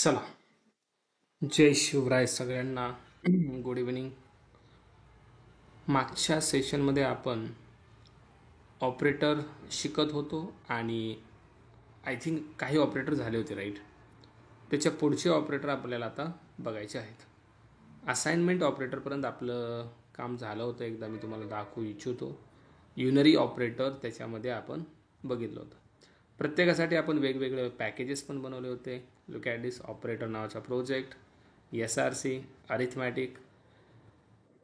चला, जय शिवराय सगळ्यांना. Good evening. मागच्या सेशनमध्ये आपण ऑपरेटर शिकत होतो आणि आय थिंक काही ऑपरेटर झाले होते, राईट. त्याच्या पुढचे ऑपरेटर आपल्याला आता बघायचे आहेत. असाइनमेंट ऑपरेटरपर्यंत आपलं काम झालं होतं, एकदा मी तुम्हाला दाखवू इच्छितो. युनरी ऑपरेटर त्याच्यामध्ये आपण बघितलं होतं. प्रत्येकासाठी आपण वेगवेगळे पॅकेजेस पण बनवले होते. लुक ॲट दिस ऑपरेटर नावाचा project, SRC, arithmetic,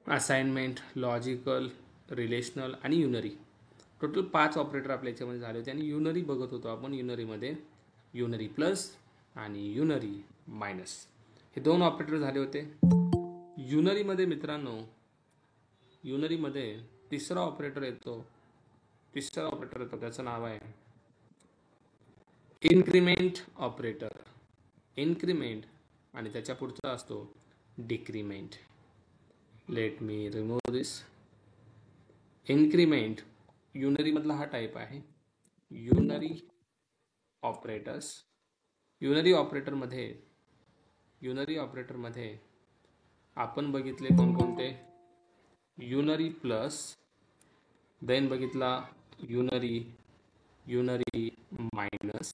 assignment, logical, relational आणि युनरी. टोटल 5 ऑपरेटर आपल्या याच्यामध्ये झाले होते आणि युनरी बघत होतो आपण. युनरीमध्ये युनरी प्लस आणि युनरी मायनस हे 2 ऑपरेटर झाले होते. युनरीमध्ये मित्रांनो, युनरीमध्ये तिसरा ऑपरेटर येतो. त्याचं नाव आहे इन्क्रीमेंट ऑपरेटर. इन्क्रीमेंट आणि त्याच्या पुढचा असतो डिक्रीमेंट. लेट मी रिमूव्ह दिस. इन्क्रीमेंट युनरीमधला हा टाईप आहे. Unary operators. युनरी ऑपरेटरमध्ये आपण बघितले कोणकोणते? युनरी प्लस, देन बघितला unary minus,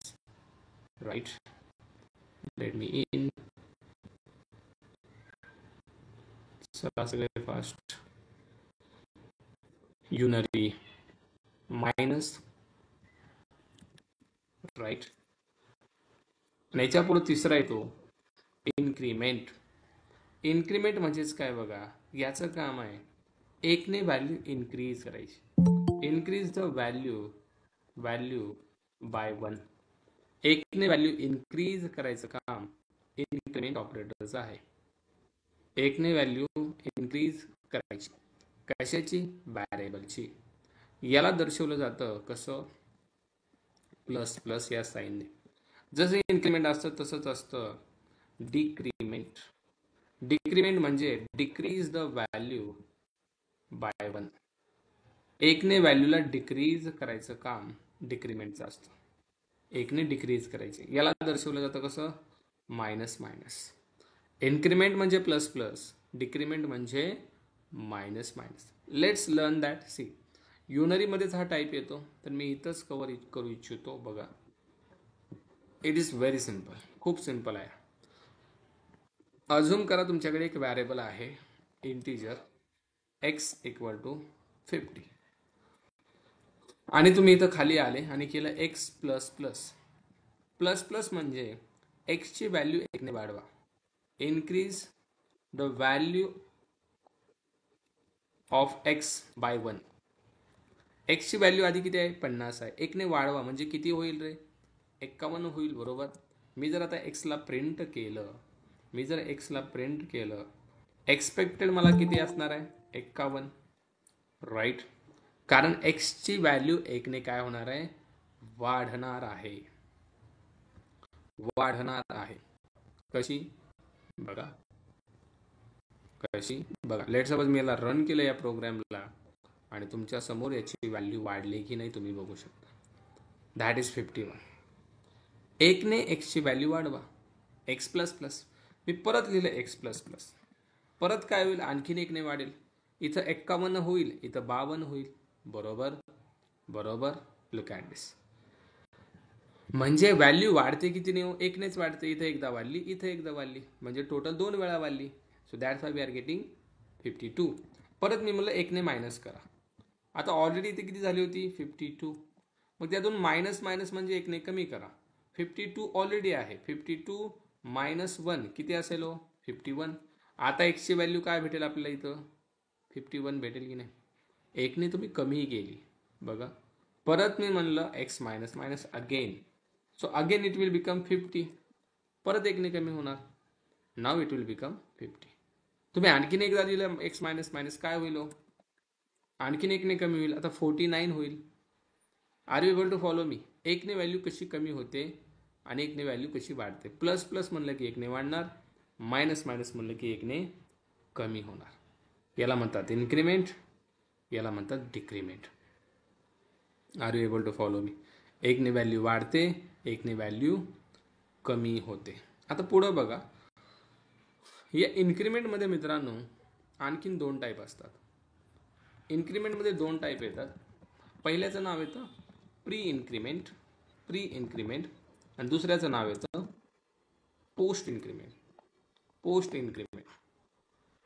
right. Let me in. चला सगळे फास्ट. Unary minus, right. आणि याच्या पुढे तिसरा येतो इन्क्रीमेंट. इन्क्रीमेंट म्हणजेच काय बघा, याचं काम आहे एकने व्हॅल्यू इन्क्रीज करायची. Increase the value by 1. एकने व्हॅल्यू इन्क्रीज करायचं काम इन्क्रीमेंट ऑपरेटरचं आहे. एकने व्हॅल्यू इन्क्रीज करायची. कशाची? व्हॅरिएबलची. याला दर्शवलं जातं कसं? प्लस प्लस या साईनने. जसं इन्क्रीमेंट असतं तसंच असतं डिक्रीमेंट. डिक्रीमेंट म्हणजे डिक्रीज द व्हॅल्यू बाय 1. एकने व्हॅल्यूला डिक्रीज करायचं काम डिक्रीमेंटचं असतं. एकने डिक्रीज करायचे. याला दर्शवलं जातं कसं? Minus minus. इन्क्रीमेंट म्हणजे प्लस प्लस, डिक्रीमेंट म्हणजे minus minus. Let's learn that. See, युनरीमध्येच हा टाईप येतो, तर मी इथंच कव्हर करू इच्छितो. बघा, इट इज व्हेरी सिम्पल. खूप सिम्पल आहे. अझूम करा तुमच्याकडे एक व्हॅरिएबल आहे, इंटीजर x इक्वल टू 50, आणि तुम्ही इथं खाली आले आणि केलं x plus plus. Plus plus म्हणजे एक्सची व्हॅल्यू 1 ने वाढवा. Increase the value of x by 1. एक्सची व्हॅल्यू आधी किती आहे? 50 आहे. 1 ने वाढवा म्हणजे किती होईल रे? 51 होईल, बरोबर. मी जर आता एक्सला प्रिंट केलं, एक्सपेक्टेड मला किती असणार आहे? 51, राईट. कारण एक्सची व्हॅल्यू 1 ने काय होणार आहे? वाढणार आहे. कशी? बघा. लेट सपोज मी याला रन केलं या प्रोग्रामला आणि तुमच्या समोर याची व्हॅल्यू वाढली की नाही तुम्ही बघू शकता. That is 51. 1 ने एक्सची व्हॅल्यू वाढवा. X plus plus. मी परत लिहिलं एक्स प्लस प्लस. परत काय होईल? आणखीन 1 ने वाढेल. इथं 51 होईल, इथं 52 होईल, बरोबर. लुक ॲट दिस. म्हणजे व्हॅल्यू वाढते कितीने? 1 नेच वाढते. इथं एकदा वाढली, इथं एकदा वाढली, म्हणजे टोटल 2 वेळा वाढली. So that's why we are getting 52. परत मी म्हणलं 1 ने मायनस करा. आता ऑलरेडी इथे किती झाली होती? 52. मग त्यातून मायनस मायनस म्हणजे 1 ने कमी करा. 52 ऑलरेडी आहे. 52 मायनस 1 किती असेल हो? 51. आता एक्सची व्हॅल्यू काय भेटेल आपल्याला? इथं 51 भेटेल की नाही? 1 ने तुम्ही कमी केली. बघा, परत मी म्हणलं x minus minus again. So again it will become 50. परत 1 ने कमी होणार. Now it will become 50. तुम्ही आणखीन एकदा दिलं एक्स मायनस मायनस, काय होईल हो? आणखीन 1 ने कमी होईल. आता 49 होईल. Are you able to follow me? 1 ने व्हॅल्यू कशी कमी होते आणि 1 ने व्हॅल्यू कशी वाढते? प्लस प्लस म्हणलं की 1 ने वाढणार, मायनस मायनस म्हणलं की 1 ने कमी होणार. याला म्हणतात इन्क्रीमेंट, याला म्हणतात decrement. Are you able to follow me? 1 ने व्हॅल्यू वाढते, 1 ने व्हॅल्यू कमी होते. आता पुढं बघा, या इन्क्रीमेंटमध्ये मित्रांनो आणखीन 2 टाईप असतात. इन्क्रीमेंटमध्ये 2 टाईप येतात. पहिल्याचं नाव येतं प्री इन्क्रीमेंट, आणि दुसऱ्याचं नाव येतं पोस्ट इन्क्रीमेंट.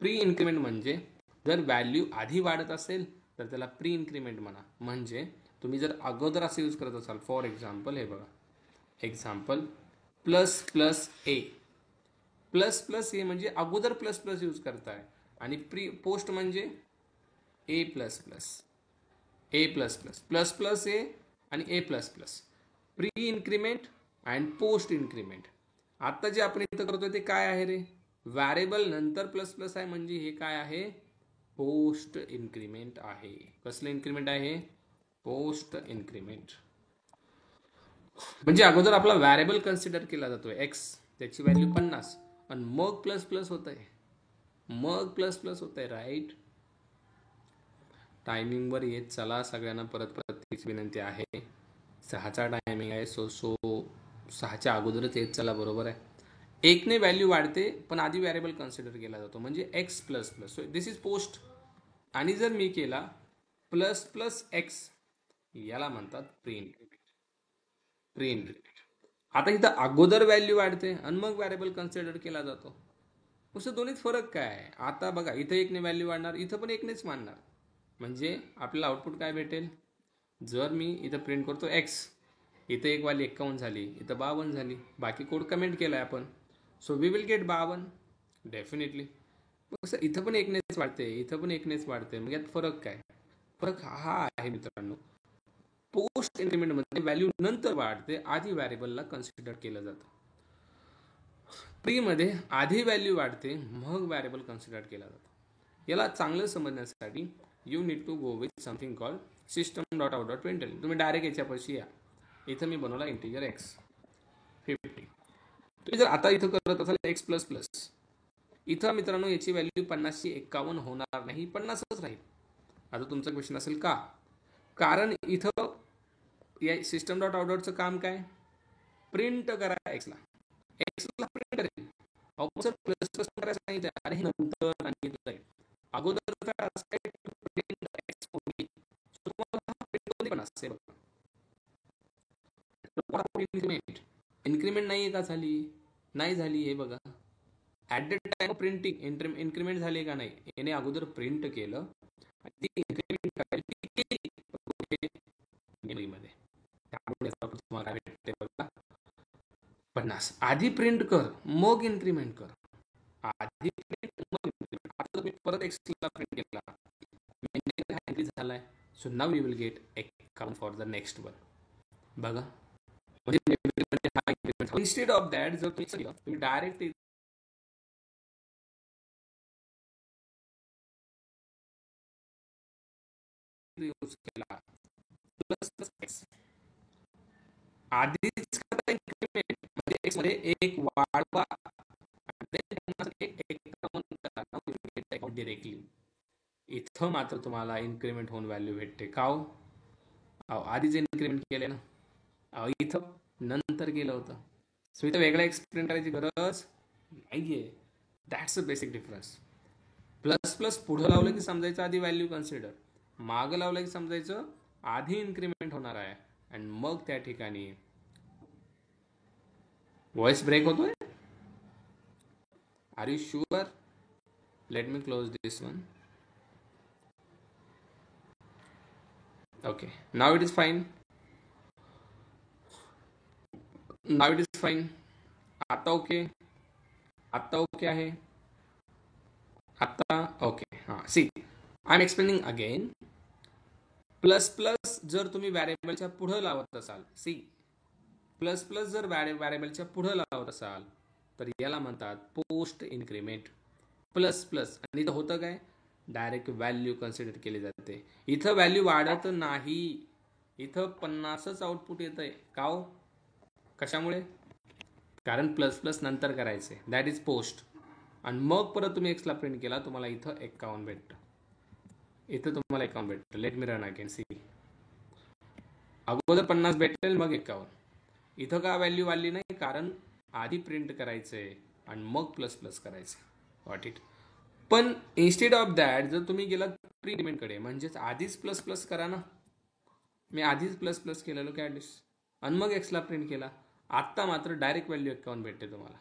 प्री इन्क्रीमेंट म्हणजे जर व्हॅल्यू आधी वाढत असेल तर त्याला प्री इन्क्रीमेंट म्हणा. म्हणजे तुम्ही जर अगोदर असं यूज करत असाल, फॉर एक्झाम्पल हे बघा, एक्झाम्पल प्लस प्लस ए म्हणजे अगोदर प्लस प्लस यूज करताय, आणि पोस्ट म्हणजे ए प्लस प्लस ए आणि A plus plus. Pre increment and post increment. आता जे आपण इथं करतोय ते काय आहे रे? व्हॅरिएबल नंतर प्लस प्लस आहे, म्हणजे हे काय आहे? पोस्ट इन्क्रीमेंट आहे. कसलं इन्क्रीमेंट आहे? Post increment. म्हणजे अगोदर आपला व्हॅरिएबल कन्सिडर केला जातोय एक्स, त्याची व्हॅल्यू 50, आणि मग प्लस प्लस होत आहे, राईट? टायमिंगवर येत चला. सगळ्यांना परत तीच विनंती आहे. 6चा टायमिंग आहे, सो 6च्या अगोदरच येत चला, बरोबर आहे? 1ने व्हॅल्यू वाढते, पण आधी व्हॅरिएबल कन्सिडर केला जातो, म्हणजे x plus plus. So this is post. आणि जर मी केला प्लस प्लस एक्स, याला म्हणतात प्री इन्क्रीमेंट. आता इथं अगोदर व्हॅल्यू वाढते आणि मग व्हॅरिएबल कन्सिडर केला जातो. असं दोन्हीत फरक काय आहे? आता बघा, इथं 1ने व्हॅल्यू वाढणार, इथं पण 1नेच मानणार. म्हणजे आपल्याला आउटपुट काय भेटेल? जर मी इथं प्रिंट करतो एक्स, इथं एक व्हॅल्यू 51 झाली, इथं 52 झाली, बाकी कोड कमेंट केला आहे आपण, so we will get 52 definitely. मग इथं पण 1नेच वाढते, इथं पण 1नेच वाढते. मग यात फरक काय? फरक हा आहे मित्रांनो, पोस्ट इन्क्रीमेंटमध्ये व्हॅल्यू नंतर वाढते, आधी व्हॅरिएबलला कन्सिडर केलं जातं. प्रीमध्ये आधी व्हॅल्यू वाढते, मग व्हॅरिएबल कन्सिडर केला जातो. याला चांगलं समजण्यासाठी you need to go with something called system.out.println. तुम्ही डायरेक्ट याच्यापाशी या. इथं मी बनवला इंटिजर एक्स 50. तुम्ही जर आता इथं करत असाल एक्स प्लस प्लस, इथं मित्रांनो याची व्हॅल्यू 50ची 51 होणार नाही, 50च राहील. आता तुमचा क्वेश्चन असेल का? कारण इथं या system.out.चं काम काय? प्रिंट करा एक्सला प्रिंट करेल. सर प्लस प्लस करायचं नाही, अरे हे नंतर सांगितलं. अगोदर काय असते? इन्क्रीमेंट नाही का झाली? नाही झाली. हे बघा, at the time of printing increment झाली का नाही? याने अगोदर प्रिंट केलं आणि ती इन्क्रीमेंट मध्ये, त्यामुळे तुम्हाला भेटते बघा 50. आधी प्रिंट कर, मग इन्क्रीमेंट कर. आधी प्रिंट मग इन्क्रीमेंट. आता तुम्ही परत एक्सला प्रिंट केला, इन्क्रीज झालाय, so now you will gate account for the next one. बघा, इन्स्टेड ऑफ दॅट जर तुम्ही डायरेक्ट यूज केला प्लस प्लस एक्स, आधीच इन्क्रीमेंट म्हणजे एक्स मध्ये एक वाढवा डिरेक्टली. इथं मात्र तुम्हाला इन्क्रीमेंट होऊन व्हॅल्यू भेटते. का हो? आधीच इन्क्रीमेंट केले ना, इथं नंतर केलं होतं. सो इथं वेगळा एक्सप्लेन करायची गरज नाहीये. That's a basic difference. Plus plus पुढं लावलं की समजायचं आधी व्हॅल्यू कन्सिडर, मागं लावलं की समजायचं आधी इन्क्रीमेंट होणार आहे, आणि मग त्या ठिकाणी व्हॉइस ब्रेक होतोय. Are you sure? Let me close this one. Okay, now it is fine. आता ओके आहे. आता ओके. हां, see I am explaining again. Plus plus जर तुम्ही व्हॅरिएबलच्या पुढं लावत असाल, सी प्लस प्लस जर व्हॅरिएबलच्या पुढं लावत असाल तर याला म्हणतात पोस्ट इन्क्रीमेंट. प्लस प्लस, आणि इथं होतं काय? डायरेक्ट व्हॅल्यू कन्सिडर केली जाते. इथं व्हॅल्यू वाढत नाही, इथं 50च आउटपुट येत आहे. का हो? कशामुळे? कारण प्लस प्लस नंतर करायचे, दॅट इज पोस्ट. आणि मग परत तुम्ही एक्सला प्रिंट केला, तुम्हाला इथं 51 भेटतं. इथं तुम्हाला 51 भेटतं. Let me run again. See, अगोदर 50 भेटेल, मग 51. इथं का व्हॅल्यू वाढली नाही? कारण आधी प्रिंट करायचंय आणि मग प्लस प्लस करायचं. What it. पण इन्स्टेड ऑफ दॅट जर तुम्ही गेलात प्री इन्क्रीमेंटकडे, म्हणजेच आधीच प्लस प्लस करा ना. मी आधीच प्लस प्लस केलं लोक ॲट दिस आणि मग एक्सला प्रिंट केला. आत्ता मात्र डायरेक्ट व्हॅल्यू 51 भेटते तुम्हाला.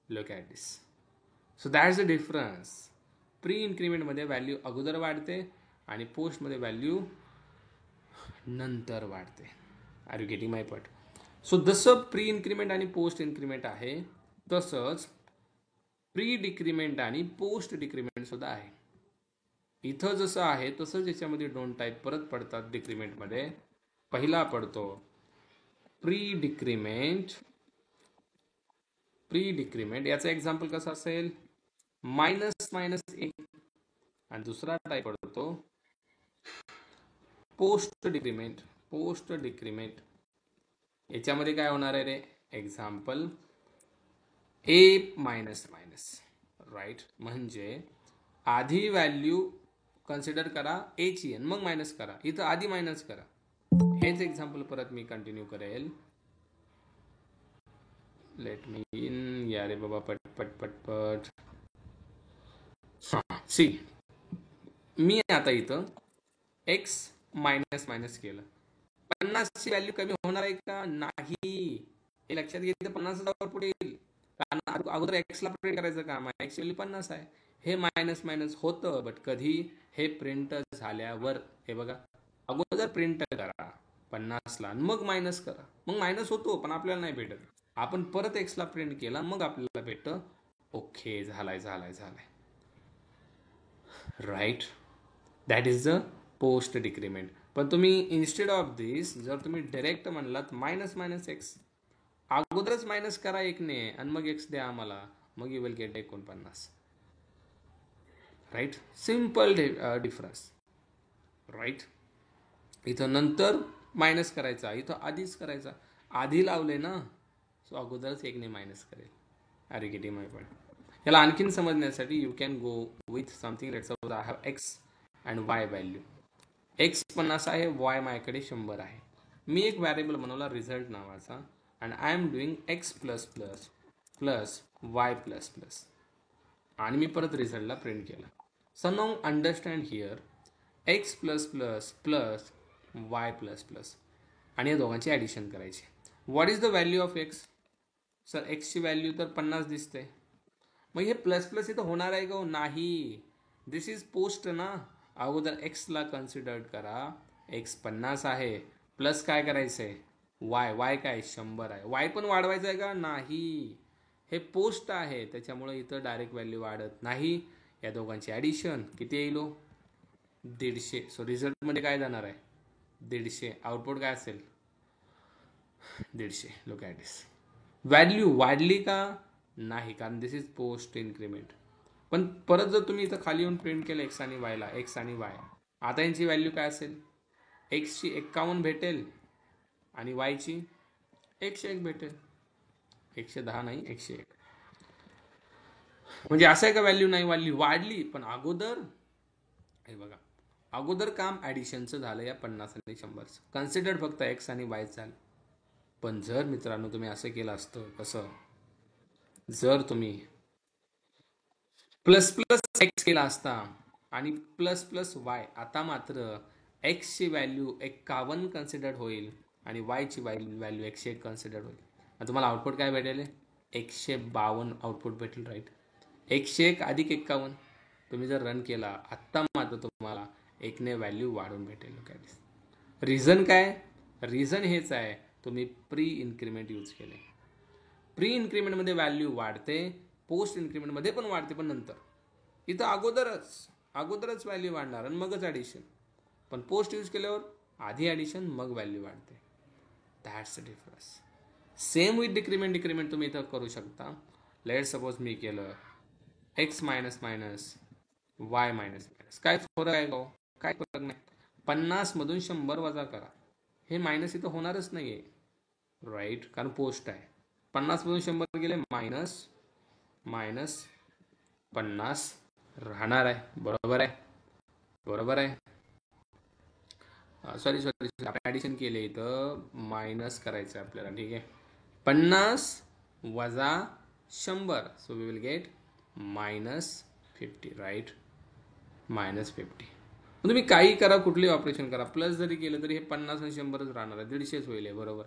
Look at this. So that's the difference. Pre इन्क्रीमेंटमध्ये व्हॅल्यू अगोदर वाढते आणि पोस्टमध्ये व्हॅल्यू नंतर वाढते. Are you getting my point. So जसं प्री इन्क्रीमेंट आणि पोस्ट इन्क्रीमेंट आहे तसंच प्री डिक्रीमेंट आणि पोस्ट डिक्रीमेंट सुद्धा आहे. इथं जसं आहे तसंच याच्यामध्ये 2 टाईप परत पडतात डिक्रीमेंटमध्ये. पहिला पडतो प्री डिक्रीमेंट. प्री डिक्रीमेंट याचं एक्झाम्पल कसं असेल, -1 आणि दुसरा टाईप पडतो पोस्ट डिक्रीमेंट. पोस्ट डिक्रीमेंट याच्यामध्ये काय होणार आहे रे, एक्झाम्पल A-, राईट. म्हणजे आधी व्हॅल्यू कन्सिडर करा A ची आणि मग मायनस करा. इथं आधी मायनस करा. हेच एक्झाम्पल परत मी कंटिन्यू करेल. Late me in. या रे बाबा पट पट पट पट. सी, मी आता इथं x मायनस केलं. 50ची व्हॅल्यू कमी होणार आहे का, नाही. हे लक्षात घेतलं. 50 पुढे येईल कारण अगोदर एक्सला प्रिंट करायचं काम आहे. एक्स व्हॅल्यू 50 आहे. हे मायनस होतं, बट कधी, हे प्रिंट झाल्यावर. हे बघा, अगोदर प्रिंट करा 50ला आणि मग मायनस करा. मग मायनस होतो पण आपल्याला नाही भेटत. आपण परत एक्सला प्रिंट केला मग आपल्याला भेटतं. ओके, झालाय. Right. That is the post decrement. पण तुम्ही इन्स्टेड ऑफ दिस जर तुम्ही डायरेक्ट म्हणलात -x, अगोदरच मायनस करा 1 ने आणि मग x द्या आम्हाला, मग you will get 49. Right. Simple difference. Right. इथं नंतर मायनस करायचा, इथं आधीच करायचा. आधी लावले ना, सो अगोदरच 1 ने मायनस करेल. Are you getting my point. याला आणखीन समजण्यासाठी you can go with something. Let's suppose I have x and y value. x 50 आहे, y माझ्याकडे 100 आहे. मी एक व्हॅरिएबल बनवला रिझल्ट नावाचा आणि I am doing x plus plus plus y plus plus आणि मी परत रिझल्टला प्रिंट केला. So now understand here x plus plus plus y plus plus आणि या दोघांची ॲडिशन करायची. What is the value of x. Sir एक्सची व्हॅल्यू तर 50 दिसते. मग हे प्लस प्लस इथं होणार आहे का, नाही. दिस इज पोस्ट ना. अगोदर एक्सला कन्सिडर करा. एक्स 50 आहे, प्लस काय करायचंय वाय काय 100 आहे. वाय पण वाढवायचं आहे का, नाही. हे पोस्ट आहे त्याच्यामुळे इथं डायरेक्ट व्हॅल्यू वाढत नाही. या दोघांची ॲडिशन किती येईल, 150. सो रिझल्टमध्ये काय जाणार आहे 150. आउटपुट काय असेल 150. Look at this. व्हॅल्यू वाढली का, नाही, कारण दिस इज पोस्ट इन्क्रीमेंट. पण परत जर तुम्ही इथं खाली येऊन प्रिंट केलं एक्स आणि वायला, एक्स आणि वाय, आता यांची व्हॅल्यू काय असेल, एक्सची 51 भेटेल आणि वायची 101 भेटेल. 110 नाही, 101. म्हणजे असं आहे का व्हॅल्यू नाही वाढली. पण अगोदर हे बघा, अगोदर काम ॲडिशनचं झालं या 50 आणि 100चं. कन्सिडर फक्त एक्स आणि वाय झालं. पण जर मित्रांनो तुम्ही असं केलं असतं, कसं, जर तुम्ही प्लस प्लस एक्स केला असता आणि प्लस प्लस वाय, आता मात्र एक्सची व्हॅल्यू 51 कन्सिडर होईल आणि वायची व्हॅल्यू 101 कन्सिडर होईल. आणि तुम्हाला आउटपुट काय भेटेल, 152 आउटपुट भेटेल. राईट. 101 अधिक 51 तुम्ही जर रन केला, आत्ता मात्र तुम्हाला 1 ने व्हॅल्यू वाढून भेटेल. काय रिझन काय, रिझन हेच आहे, तुम्ही प्री इन्क्रीमेंट यूज केले. प्री इन्क्रीमेंटमध्ये व्हॅल्यू वाढते, पोस्ट इन्क्रीमेंटमध्ये पण वाढते, पण नंतर. इथं अगोदरच व्हॅल्यू वाढणार आणि मगच ॲडिशन. पण पोस्ट यूज केल्यावर आधी ॲडिशन मग व्हॅल्यू वाढते. That's the difference. Same with decrement तुम्ही इथं करू शकता. लेट सपोज मी केलं x minus minus y minus minus. काय फरक आहे का, काय फरक नाही. 50 मधून 100 वजा करा, हे मायनस इथं होणारच नाही आहे. राईट, कारण पोस्ट आहे. 50 मधून 100 गेले, मायनस 50 राहणार आहे. बरोबर आहे. सॉरी आपण ॲडिशन केले, इथं मायनस करायचं आहे आपल्याला. ठीक आहे. 50 वजा 100. So we will get -50, right. -50. तुम्ही काही करा, कुठली ऑपरेशन करा, प्लस जरी केलं तरी हे 50 आणि 100च राहणार आहे, 150च होईल, बरोबर.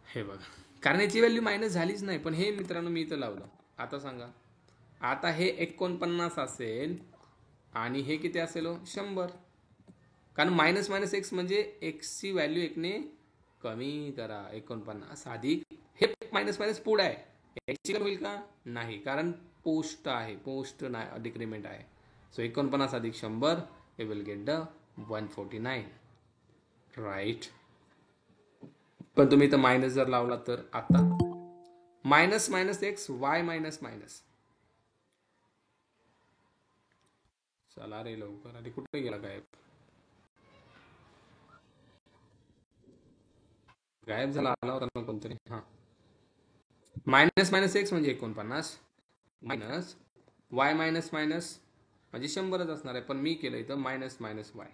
हे बघा, कारण याची व्हॅल्यू मायनस झालीच नाही. पण हे मित्रांनो मी इथं लावलं. आता सांगा, आता हे 49 असेल आणि हे किती असेल 100. कारण मायनस मायनस एक्स म्हणजे एक्सची व्हॅल्यू एकने कमी करा. 49 अधिक हे मायनस मायनस पुढे आहे, एक्सची होईल का नाही, कारण पोस्ट आहे, पोस्ट नाही डिक्रीमेंट आहे. सो 49 अधिक 100 हे विल गेट द 149, राईट. पण तुम्ही इथं मायनस जर लावला तर आता minus minus x y minus minus. चला रे लवकर, आधी कुठे गेला गायब, गायब झाला, आला होता ना कोणतरी. हा, मायनस मायनस एक्स म्हणजे 49 मायनस वाय मायनस मायनस म्हणजे 100च असणार आहे. पण मी केलं इथं मायनस मायनस वाय.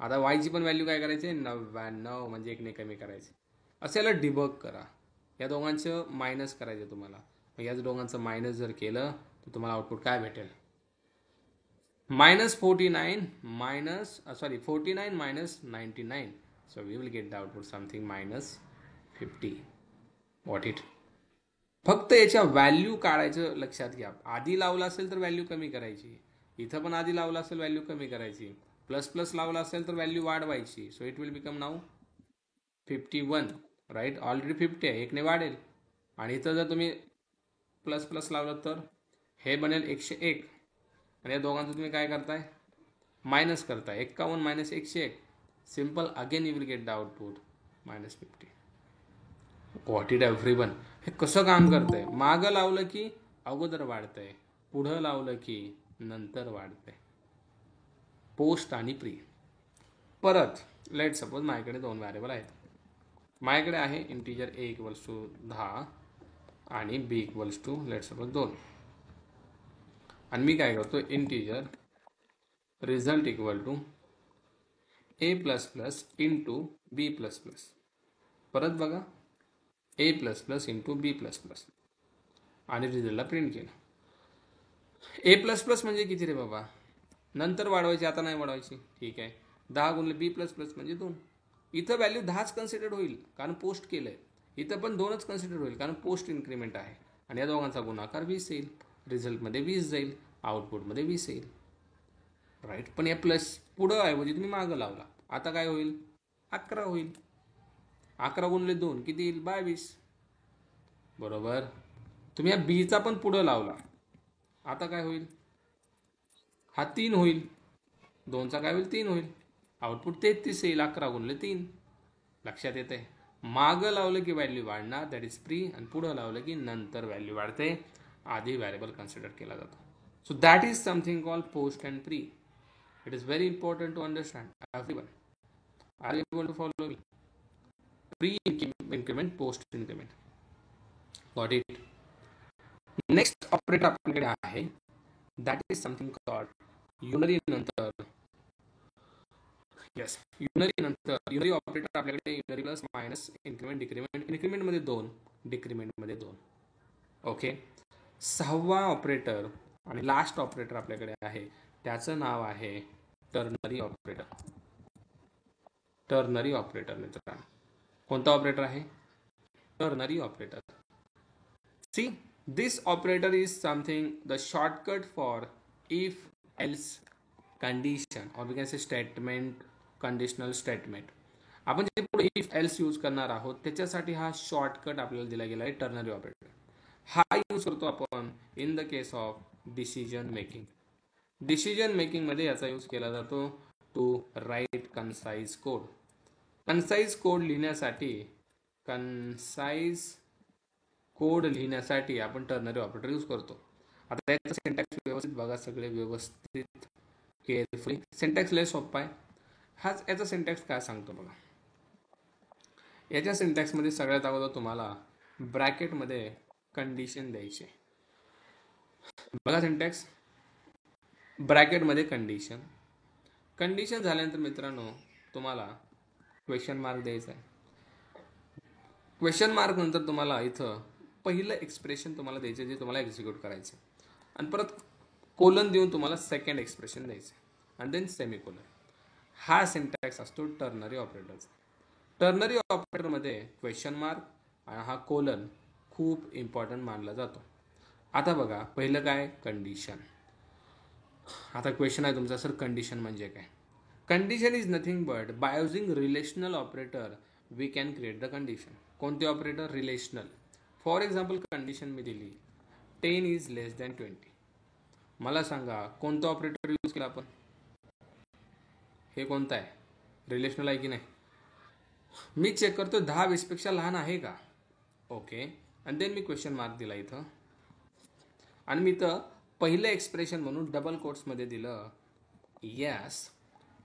आता वायची पण व्हॅल्यू काय करायची, 99 म्हणजे एकने कमी करायचे. असं याला डिबग करा. या दोघांचं मायनस करायचं तुम्हाला. मग याच दोघांचं मायनस जर केलं तर तुम्हाला आउटपुट काय भेटेल, -49 minus 49 minus 99. So we will get the output something -50. What it. फक्त याच्या व्हॅल्यू काढायचं लक्षात घ्या. आधी लावला असेल तर व्हॅल्यू कमी करायची, इथं पण आधी लावला असेल व्हॅल्यू कमी करायची, प्लस प्लस लावला असेल तर व्हॅल्यू वाढवायची. So it will become now 51, right. Already 50 आहे, एकने वाढेल. आणि इथं जर तुम्ही प्लस प्लस लावलं तर हे बनेल 101. आणि या दोघांचं तुम्ही काय करताय, मायनस करताय. 51 minus 101, simple. Again you will get the output -50. What it everyone. हे कसं काम करतंय, मागं लावलं की अगोदर वाढतंय, पुढं लावलं की नंतर वाढतंय, पोस्ट आणि प्री. परत लेट सपोज माझ्याकडे 2 व्हेरिएबल आहेत. माझ्याकडे आहे इंटीजर a इक्वल्स टू 10 आणि b equals to let suppose 2. आणि मी काय करतो, integer result equal to a plus plus into b plus plus. परत बघा, a plus plus into B plus plus, आणि रिझल्टला प्रिंट केलं. ए प्लस प्लस म्हणजे किती रे बाबा, नंतर वाढवायची, आता नाही वाढवायची, ठीक आहे. 10 गुणिले बी प्लस प्लस म्हणजे 2. इथं व्हॅल्यू 10च कन्सिडर होईल कारण पोस्ट केलंय. इथं पण 2च कन्सिडर होईल कारण पोस्ट इन्क्रीमेंट आहे. आणि या दोघांचा गुणाकार 20 येईल, रिझल्टमध्ये 20 जाईल, आउटपुटमध्ये 20 येईल, राईट. पण या प्लस पुढं ऐवजी तुम्ही मागं लावला, आता काय होईल, 11 होईल. 11 गुणिले 2 किती येईल, 22, बरोबर. तुम्ही या बीचा पण पुढं लावला, आता काय होईल, हा 3 होईल, 2चा काय होईल, 3 होईल, आउटपुट 33 येईल. 11 गुणिले 3, लक्षात येते. मागं लावलं की व्हॅल्यू वाढणार, दॅट इज प्री. आणि पुढं लावलं की नंतर व्हॅल्यू वाढते, आधी व्हॅरिएबल कन्सिडर केला जातो. So that is something called post and pre. It is very important to understand. Everyone are you able to follow me. Pre increment, post increment, got it. Next operator आपल्याकडे आहे, that is something called unary. नंतर yes, unary नंतर unary operator आपल्याकडे unary plus minus increment decrement, इन्क्रीमेंटमध्ये 2, डिक्रीमेंटमध्ये 2. Okay. 6वा operator आणि last operator आपल्याकडे आहे, त्याचं नाव आहे टर्नरी ऑपरेटर. टर्नरी ऑपरेटर मित्रांनो, कोणता ऑपरेटर आहे, ternary operator. See, this operator is something the shortcut for if else condition, or we can say statement, conditional statement. आपण जे पुढे इफ एल्स यूज करणार आहोत त्याच्यासाठी हा शॉर्टकट आपल्याला दिला गेला आहे, टर्नरी ऑपरेटर. हा यूज करतो आपण in the case of decision making. Decision making मध्ये याचा यूज केला जातो to write concise code. Concise code लिहिण्यासाठी, कोड लिहिण्यासाठी आपण टर्नरी ऑपरेटर यूज करतो. आता याचा सिंटॅक्स व्यवस्थित बघा, सगळे व्यवस्थित केअरफुली. सिंटॅक्स लय सोपा आहे. हाच याचा सिंटॅक्स काय सांगतो बघा. याच्या सिंटॅक्समध्ये सगळ्यात अगोदर तुम्हाला ब्रॅकेटमध्ये कंडिशन द्यायचे. बघा सिंटॅक्स, ब्रॅकेटमध्ये कंडिशन. कंडिशन झाल्यानंतर मित्रांनो तुम्हाला क्वेश्चन मार्क द्यायचा आहे. क्वेश्चन मार्क नंतर तुम्हाला इथं पहिलं एक्सप्रेशन तुम्हाला द्यायचं जे तुम्हाला एक्झिक्यूट करायचं, आणि परत कोलन देऊन तुम्हाला सेकंड एक्सप्रेशन द्यायचं, आणि देन सेमिकोलन. हा सिंटॅक्स असतो टर्नरी ऑपरेटरचा. टर्नरी ऑपरेटरमध्ये क्वेश्चन मार्क आणि हा कोलन खूप इम्पॉर्टंट मानला जातो. आता बघा, पहिलं काय, कंडिशन. आता क्वेश्चन आहे तुमचा, सर कंडिशन म्हणजे काय? Condition is nothing but by using relational operator we can create the condition. कोणते operator? Relational. For example condition मी दिली 10 इज लेस दॅन 20. मला सांगा कोणतं ऑपरेटर यूज केलं आपण? हे कोणतं आहे? रिलेशनल आहे की नाही? मी चेक करतो 10 20पेक्षा लहान आहे का? ओके, आणि देन मी क्वेश्चन मार्क दिला इथं, आणि मी तर पहिलं एक्सप्रेशन म्हणून डबल कोट्समध्ये दिलं यस,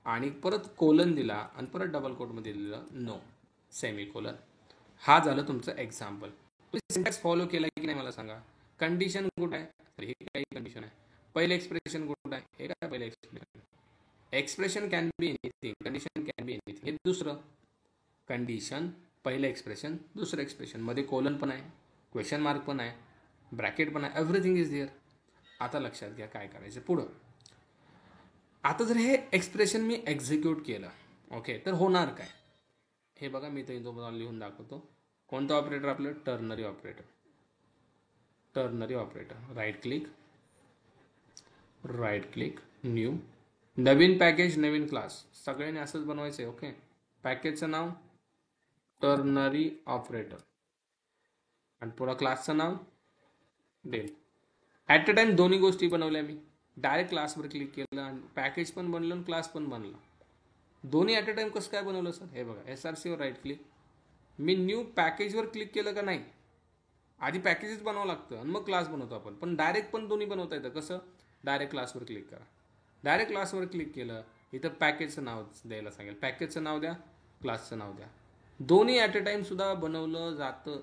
आणि परत कोलन दिला, आणि परत डबल कोटमध्ये दिलं नो, सेमिकोलन. हा झालं तुमचं एक्झाम्पल. तुम्ही सिंटॅक्स फॉलो केला की नाही मला सांगा. कंडिशन कुठं आहे? तर हे काही कंडिशन आहे. पहिलं एक्सप्रेशन कुठं आहे? हे काय पहिलं expression. Expression can be anything, condition can be anything. हे दुसरं. कंडिशन, पहिलं एक्सप्रेशन, दुसरं एक्सप्रेशन, मध्ये कोलन पण आहे, क्वेश्चन मार्क पण आहे, ब्रॅकेट पण आहे, एव्हरीथिंग इज देअर. आता लक्षात घ्या काय करायचं पुढं. आता जर हे एक्सप्रेशन मी एक्झिक्यूट केलं, ओके, तर होणार काय? हे बघा, मी तर तुम्हाला लिहून दाखवतो. कोणतं ऑपरेटर आपलं? Ternary operator. Ternary operator, right click, new, नवीन पॅकेज, नवीन क्लास, सगळ्यांनी असंच बनवायचं आहे. ओके, पॅकेजचं नाव टर्नरी ऑपरेटर, आणि पुढं क्लासचं नाव डेल. ॲट अ टाइम दोन्ही गोष्टी बनवल्या मी. डायरेक्ट क्लासवर क्लिक केलं आणि पॅकेज पण बनलं आणि क्लास पण बनला. दोन्ही ॲट अ टाइम कसं काय बनवलं सर? हे बघा, SRCवर राईट क्लिक, मी न्यू पॅकेजवर क्लिक केलं का नाही? आधी पॅकेजेस बनावं लागतं आणि मग क्लास बनवतो आपण, पण डायरेक्ट पण दोन्ही बनवता येतं. कसं? डायरेक्ट क्लासवर क्लिक करा. डायरेक्ट क्लासवर क्लिक केलं, इथं पॅकेजचं नाव द्यायला सांगेल, पॅकेजचं नाव द्या, क्लासचं नाव द्या. दोन्ही ॲट अ टाइम सुद्धा बनवलं जातं.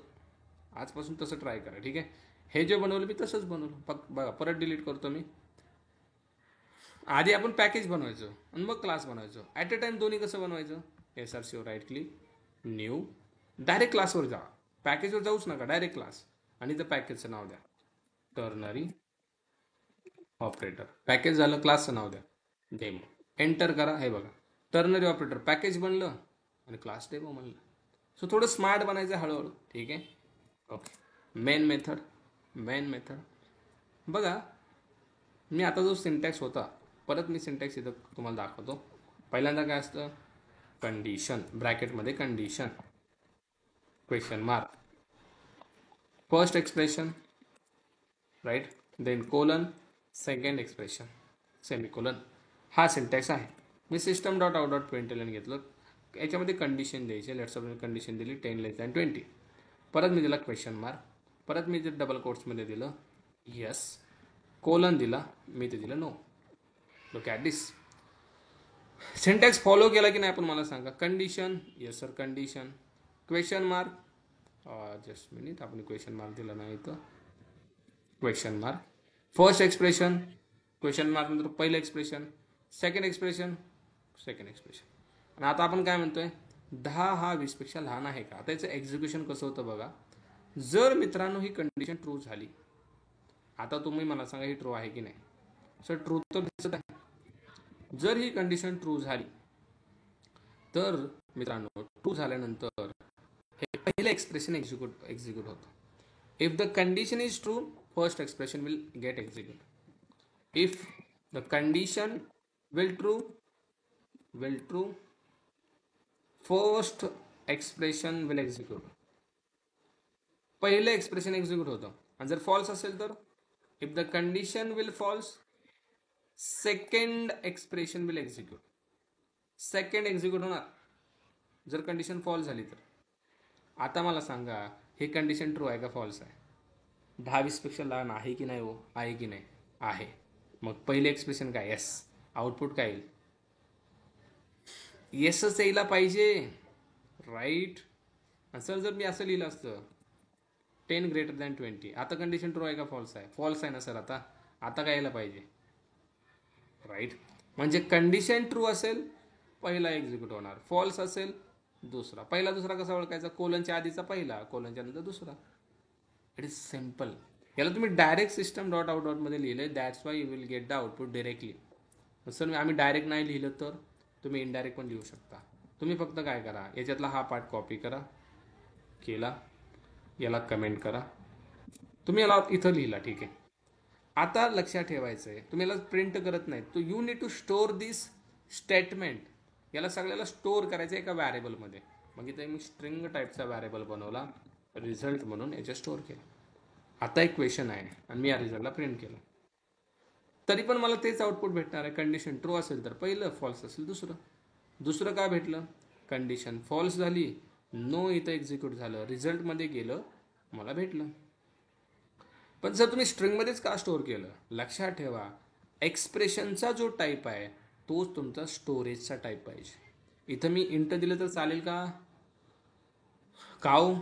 आजपासून तसं ट्राय करा, ठीक आहे? हे जे बनवलं मी तसंच बनवलं. बघा, परत डिलीट करतो मी. आधी आपण पॅकेज बनवायचो आणि मग क्लास बनवायचो. ॲट अ टाइम दोन्ही कसं बनवायचं? SRCवर राईट क्लिक, न्यू, डायरेक्ट क्लासवर जा, पॅकेजवर जाऊच नका, डायरेक्ट क्लास, आणि इथं पॅकेजचं नाव द्या, टर्नरी ऑपरेटर. पॅकेज झालं, क्लासचं नाव द्या, डेमो. एंटर करा. हे बघा, टर्नरी ऑपरेटर पॅकेज बनलं आणि क्लास डेमो बनलं. सो थोडं स्मार्ट बनायचं हळूहळू, ठीक आहे? ओके, मेन मेथड बघा. मी आता जो सिंटॅक्स होता, परत मी सिंटॅक्स इथं तुम्हाला दाखवतो. पहिल्यांदा काय असतं? कंडिशन, ब्रॅकेटमध्ये condition, question mark, first expression, right, then colon, second expression, semicolon. हा सिंटॅक्स आहे. मी system.out.println घेतलं, याच्यामध्ये कंडिशन द्यायची. लेट्स सपोज कंडिशन दिली 10 लेस दॅन 20. परत मी दिला क्वेश्चन मार्क, परत मी ते डबल कोट्समध्ये दिलं यस, कोलन दिला, मी ते दिलं no. Look at this. Syntax follow केला की नाही आपण मला सांगा. Condition, yes sir condition, question mark, just minute, आपण क्वेश्चन मार्क दिला नाही इथं, question mark, first expression, question mark नंतर पहिलं एक्सप्रेशन, सेकंड एक्सप्रेशन, आणि आता आपण काय म्हणतोय? 10 हा 20पेक्षा लहान आहे का? आता याचं एक्झिक्युशन कसं होतं बघा. जर मित्रांनो ही कंडिशन ट्रू झाली, आता तुम्ही मला सांगा ही ट्रू आहे की नाही? सर ट्रू तर दिसत आहे. जर ही कंडिशन ट्रू झाली तर मित्रांनो, ट्रू झाल्यानंतर हे पहिलं एक्सप्रेशन एक्झिक्यूट होतं. If the condition is true, first expression will get execute. If the condition will true, first expression will execute. पहिलं एक्सप्रेशन एक्झिक्यूट होतं. आणि जर फॉल्स असेल तर, if the condition will false, second expression will execute. Second execute होणार जर condition false झाली तर. आता मला सांगा, हे कंडिशन ट्रू आहे का फॉल्स आहे? 10 20पेक्षा लहान आहे की नाही? हो, आहे की नाही? आहे. मग पहिले एक्सप्रेशन काय? येस. आउटपुट काय येईल? येसच यायला पाहिजे, राईट. सर जर मी असं लिहिलं असतं 10 ग्रेटर दॅन 20, आता कंडिशन ट्रू आहे का फॉल्स आहे? फॉल्स आहे ना सर. आता काय यायला पाहिजे? राईट. म्हणजे कंडिशन ट्रू असेल पहिला एक्झिक्यूट होणार, फॉल्स असेल दुसरा. पहिला दुसरा कसा ओळखायचा? कोलनच्या आधीचा पहिला, कोलनच्या नंतर दुसरा. It is simple. याला तुम्ही डायरेक्ट सिस्टम डॉट आउट डॉटमध्ये लिहिलं, that's why you will get the output directly. Sir आम्ही डायरेक्ट नाही लिहिलं तर तुम्ही इनडायरेक्ट पण लिहू शकता. तुम्ही फक्त काय करा, याच्यातला हा पार्ट कॉपी करा, केला, याला कमेंट करा, तुम्ही याला इथं लिहिला, ठीक आहे. आता लक्षात ठेवायचं आहे, तुम्ही याला प्रिंट करत नाही, तो you need to store this statement. याला सगळ्याला स्टोअर करायचं एका व्हॅरिएबलमध्ये. मग इथे मी स्ट्रिंग टाईपचा व्हॅरिएबल बनवला, रिझल्ट म्हणून याच्या स्टोअर केला. आता एक क्वेश्चन आहे आणि मी या रिझल्टला प्रिंट केलं, तरी पण मला तेच आउटपुट भेटणार आहे. कंडिशन ट्रू असेल तर पहिलं, फॉल्स असेल दुसरं. दुसरं का भेटलं, कंडिशन फॉल्स झाली, नो इथं एक्झिक्यूट झालं, रिझल्टमध्ये गेलं, मला भेटलं. पण जर तुम्ही स्ट्रिंगमध्येच का स्टोअर केलं, लक्षात ठेवा एक्सप्रेशनचा जो टाईप आहे तोच तुमचा स्टोरेजचा टाईप पाहिजे. इथं मी इंट दिलं तर चालेल का? काऊ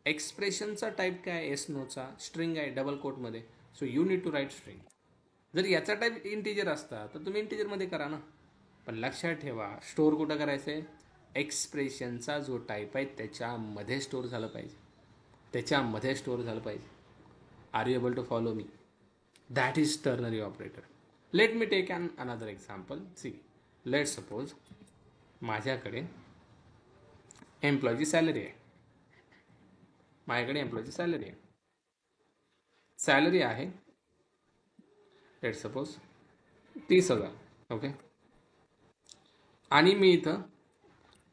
एक्सप्रेशनचा टाईप काय, एस नोचा स्ट्रिंग आहे डबल कोटमध्ये, so you need to write string. जर याचा टाईप इंटिजर असता तर तुम्ही इंटिजरमध्ये करा ना. पण लक्षात ठेवा स्टोअर कुठं करायचं आहे, एक्सप्रेशनचा जो टाईप आहे त्याच्यामध्ये स्टोअर झालं पाहिजे, त्याच्यामध्ये स्टोअर झालं पाहिजे. Are you able to follow me? That is ternary operator. Let me take another example. See, let suppose माझ्याकडे एम्प्लॉयची सॅलरी आहे, माझ्याकडे एम्प्लॉयची सॅलरी आहे, सॅलरी आहे लेट सपोज 30,000. ओके. आणि मी इथं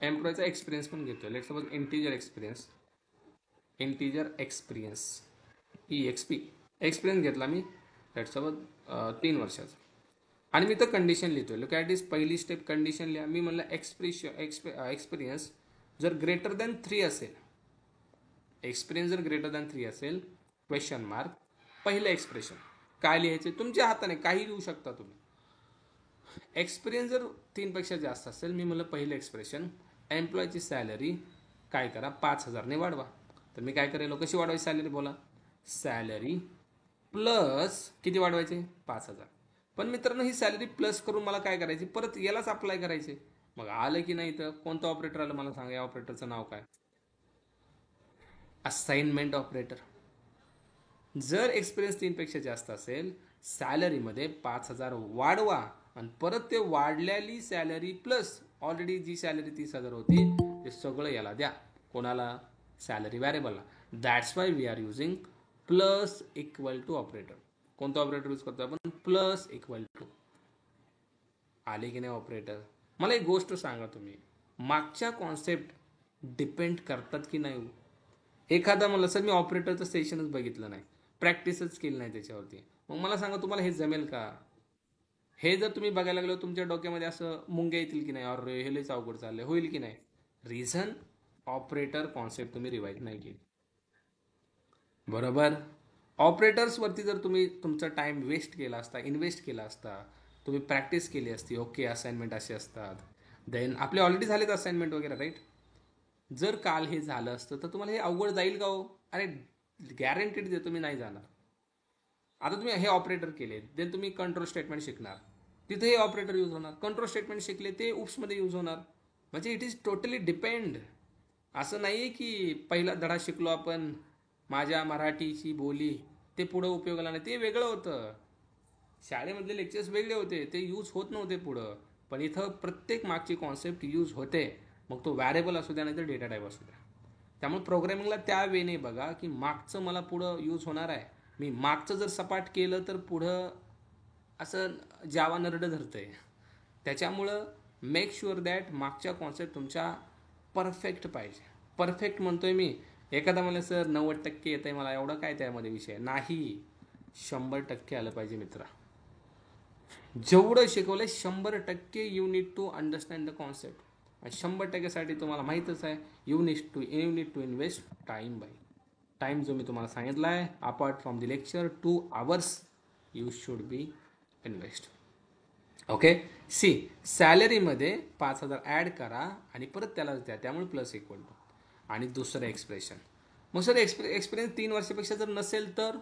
एम्प्लॉयचा एक्सपिरियन्स पण घेतो, let suppose integer experience, integer experience EXP experience घेतला मी लेट सपोज 3 वर्षाचा. आणि मी तर कंडिशन लिहितोय, लुक ॲट दिस, पहिली स्टेप कंडिशन लिहा. मी म्हणलं एक्सपिरियन्स जर ग्रेटर दॅन 3 असेल, एक्सपिरियन्स जर ग्रेटर दॅन 3 असेल, क्वेश्चन मार्क, पहिलं एक्सप्रेशन काय लिहायचे तुमच्या हाताने, काही लिहू शकता तुम्ही. एक्सपिरियन्स जर 3पेक्षा जास्त असेल, मी म्हणलं पहिलं एक्सप्रेशन, एम्प्लॉयची सॅलरी काय करा 5,000ने वाढवा. तर मी काय करेल, कशी वाढवायची सॅलरी बोला, सॅलरी प्लस किती वाढवायचे 5,000. पण मित्रांनो ही सॅलरी प्लस करून मला काय करायची, परत यालाच अप्लाय करायचे. मग आलं की नाही, तर कोणतं ऑपरेटर आलं मला सांगा, या ऑपरेटरचं नाव काय, असाइनमेंट ऑपरेटर. जर एक्सपिरियन्स 3पेक्षा जास्त असेल, सॅलरीमध्ये 5,000 वाढवा आणि परत ते वाढलेली सॅलरी प्लस ऑलरेडी जी सॅलरी 30,000 होती ते सगळं याला द्या. कोणाला, सॅलरी व्हॅरिएबलला. That's why we are using plus equal to operator. कोणतं ऑपरेटर यूज करतो आपण, प्लस इक्वल टू. आले की नाही ऑपरेटर? मला एक गोष्ट सांगा, तुम्ही मागच्या कॉन्सेप्ट डिपेंड करतात की नाही. एखादा मला, सर मी ऑपरेटरचं सेशनच बघितलं नाही, प्रॅक्टिसच केली नाही त्याच्यावरती, मग मला सांगा तुम्हाला हे जमेल का? हे जर तुम्ही बघायला लागलो तुमच्या डोक्यामध्ये असं मुंग्या येतील की नाही, और हे लईच अवघड चाललंय, होईल की नाही. रिझन, ऑपरेटर कॉन्सेप्ट तुम्ही रिवाईज नाही केली. बरोबर. ऑपरेटर्सवरती जर तुम्ही तुमचा टाइम वेस्ट केला असता, इन्व्हेस्ट केला असता, तुम्ही प्रॅक्टिस केली असती, ओके असाइनमेंट असे असतात, देन आपले ऑलरेडी झालेत असाइनमेंट वगैरे, राईट. जर काल हे झालं असतं तर तुम्हाला हे अवघड जाईल का हो? अरे गॅरंटीड देतो मी नाही जाणार. आता तुम्ही हे ऑपरेटर केले, देन तुम्ही कंट्रोल स्टेटमेंट शिकणार, तिथे हे ऑपरेटर यूज होणार. कंट्रोल स्टेटमेंट शिकले ते उपसमध्ये यूज होणार. म्हणजे इट इज टोटली डिपेंड. असं नाही आहे की पहिला धडा शिकलो आपण, माझ्या मराठीची बोली, ते पुढं उपयोगाला नाही, ते वेगळं होतं. शाळेमधले लेक्चर्स वेगळे होते, ते यूज होत नव्हते पुढं. पण इथं प्रत्येक मागची कॉन्सेप्ट यूज होते, मग तो व्हॅरिएबल असू द्या नाही तर डेटा टाईप असू द्या. त्यामुळे प्रोग्रॅमिंगला त्या वेने बघा की मागचं मला पुढं यूज होणार आहे. मी मागचं जर सपाट केलं तर पुढं असं जावा नरडं धरतंय. त्याच्यामुळं मेक शुअर दॅट मागच्या कॉन्सेप्ट तुमच्या परफेक्ट पाहिजे. परफेक्ट म्हणतोय मी, एखादा मला सर 90% येत आहे मला, एवढं काय त्यामध्ये विषय नाही, 100% आलं पाहिजे मित्रा. जेवढं शिकवलंय 100% you need to understand the concept. आणि 100%साठी तुम्हाला माहीतच आहे, you need to invest time by time. जो मी तुम्हाला सांगितला आहे, apart from the lecture 2 hours you should be invest. Okay. See, सॅलरीमध्ये 5,000 ॲड करा आणि परत त्यालाच द्या, त्यामुळे प्लस इक्वल टू. आणि दुसरं एक्सप्रेशन, मग सर एक्सपिरियन्स 3 वर्षापेक्षा जर नसेल तर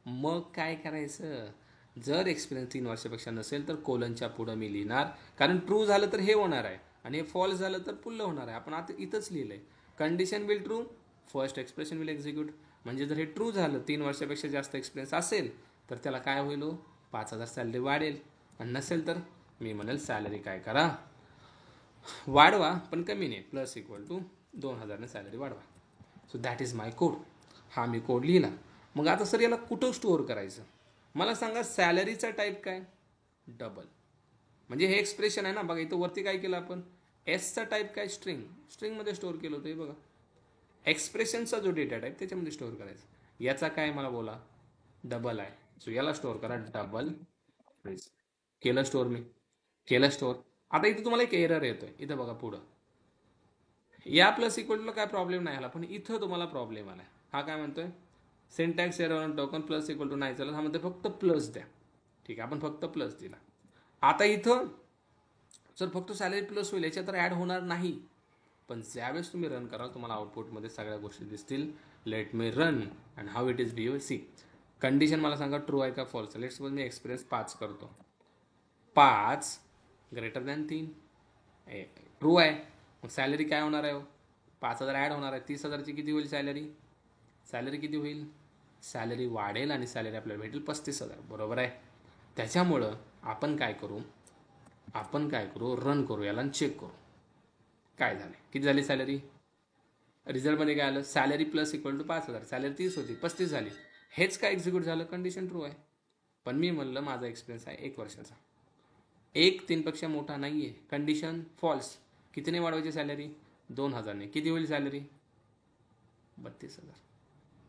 मग काय करायचं? जर एक्सपिरियन्स 3 वर्षापेक्षा नसेल तर कोलनच्या पुढं मी लिहिणार, कारण ट्रू झालं तर हे होणार आहे आणि हे फॉल्स झालं तर पुल्लं होणार आहे. आपण आता इथंच लिहिलंय, condition will true, first expression will execute. म्हणजे जर हे ट्रू झालं, 3 वर्षापेक्षा जास्त एक्सपिरियन्स असेल तर त्याला काय होईल, 5,000 सॅलरी वाढेल. आणि नसेल तर मी म्हणेल सॅलरी काय करा, वाढवा, पण कमी नाही, प्लस इक्वल टू 2,000ने सॅलरी वाढवा. So that is my code. हा मी कोड लिहिला. मग आता सर याला कुठं स्टोअर करायचं, मला सांगा. सॅलरीचा टाईप काय, डबल. म्हणजे हे एक्सप्रेशन आहे ना, बघा इथं वरती काय केलं आपण, एसचा टाईप काय, स्ट्रिंग. स्ट्रिंगमध्ये स्टोअर केलं होतं हे बघा. एक्सप्रेशनचा जो डेटा टाईप त्याच्यामध्ये स्टोअर करायचा. याचा काय मला बोला, डबल आहे. सो याला स्टोअर करा डबल फ्रेज. केलं स्टोअर मी, केलं स्टोअर. आता इथं तुम्हाला एक एरर येतोय, इथं बघा पुढं. या प्लस इक्वल टूला काय प्रॉब्लेम नाही आला, पण इथं तुम्हाला प्रॉब्लेम आला. हा काय म्हणतोय, syntax error on token plus equal to नाही चालत. हा म्हणतोय फक्त प्लस द्या. ठीक आहे, आपण फक्त प्लस दिला. आता इथं जर फक्त सॅलरी प्लस होईल, याच्यात तर ॲड होणार नाही. पण ज्यावेळेस तुम्ही रन कराल तुम्हाला आउटपुटमध्ये सगळ्या गोष्टी दिसतील. Let me run and how it is behave. See condition मला सांगा, ट्रू आहे का फॉल्स. लेट सपोज मी एक्सपिरियन्स 5 करतो, 5 ग्रेटर दॅन 3 ट्रू आहे. मग सॅलरी काय होणार आहे, 5,000 ॲड होणार आहे. 30,000ची किती होईल सॅलरी, सॅलरी किती होईल, सॅलरी वाढेल आणि सॅलरी आपल्याला भेटेल 35,000. बरोबर आहे. त्याच्यामुळं आपण काय करू, रन करू याला आणि चेक करू काय झाले, किती झाली सॅलरी. रिझल्टमध्ये काय आलं, salary plus equal to 5,000. Salary 30 होती, 35 झाली. हेच काय एक्झिक्यूट झालं, कंडिशन ट्रू आहे. पण मी म्हणलं माझा एक्सपिरियन्स आहे 1 वर्षाचा, 3पेक्षा मोठा नाही आहे. Condition false. कितीने वाढवायची सॅलरी, 2,000ने. किती होईल सॅलरी, 32,000.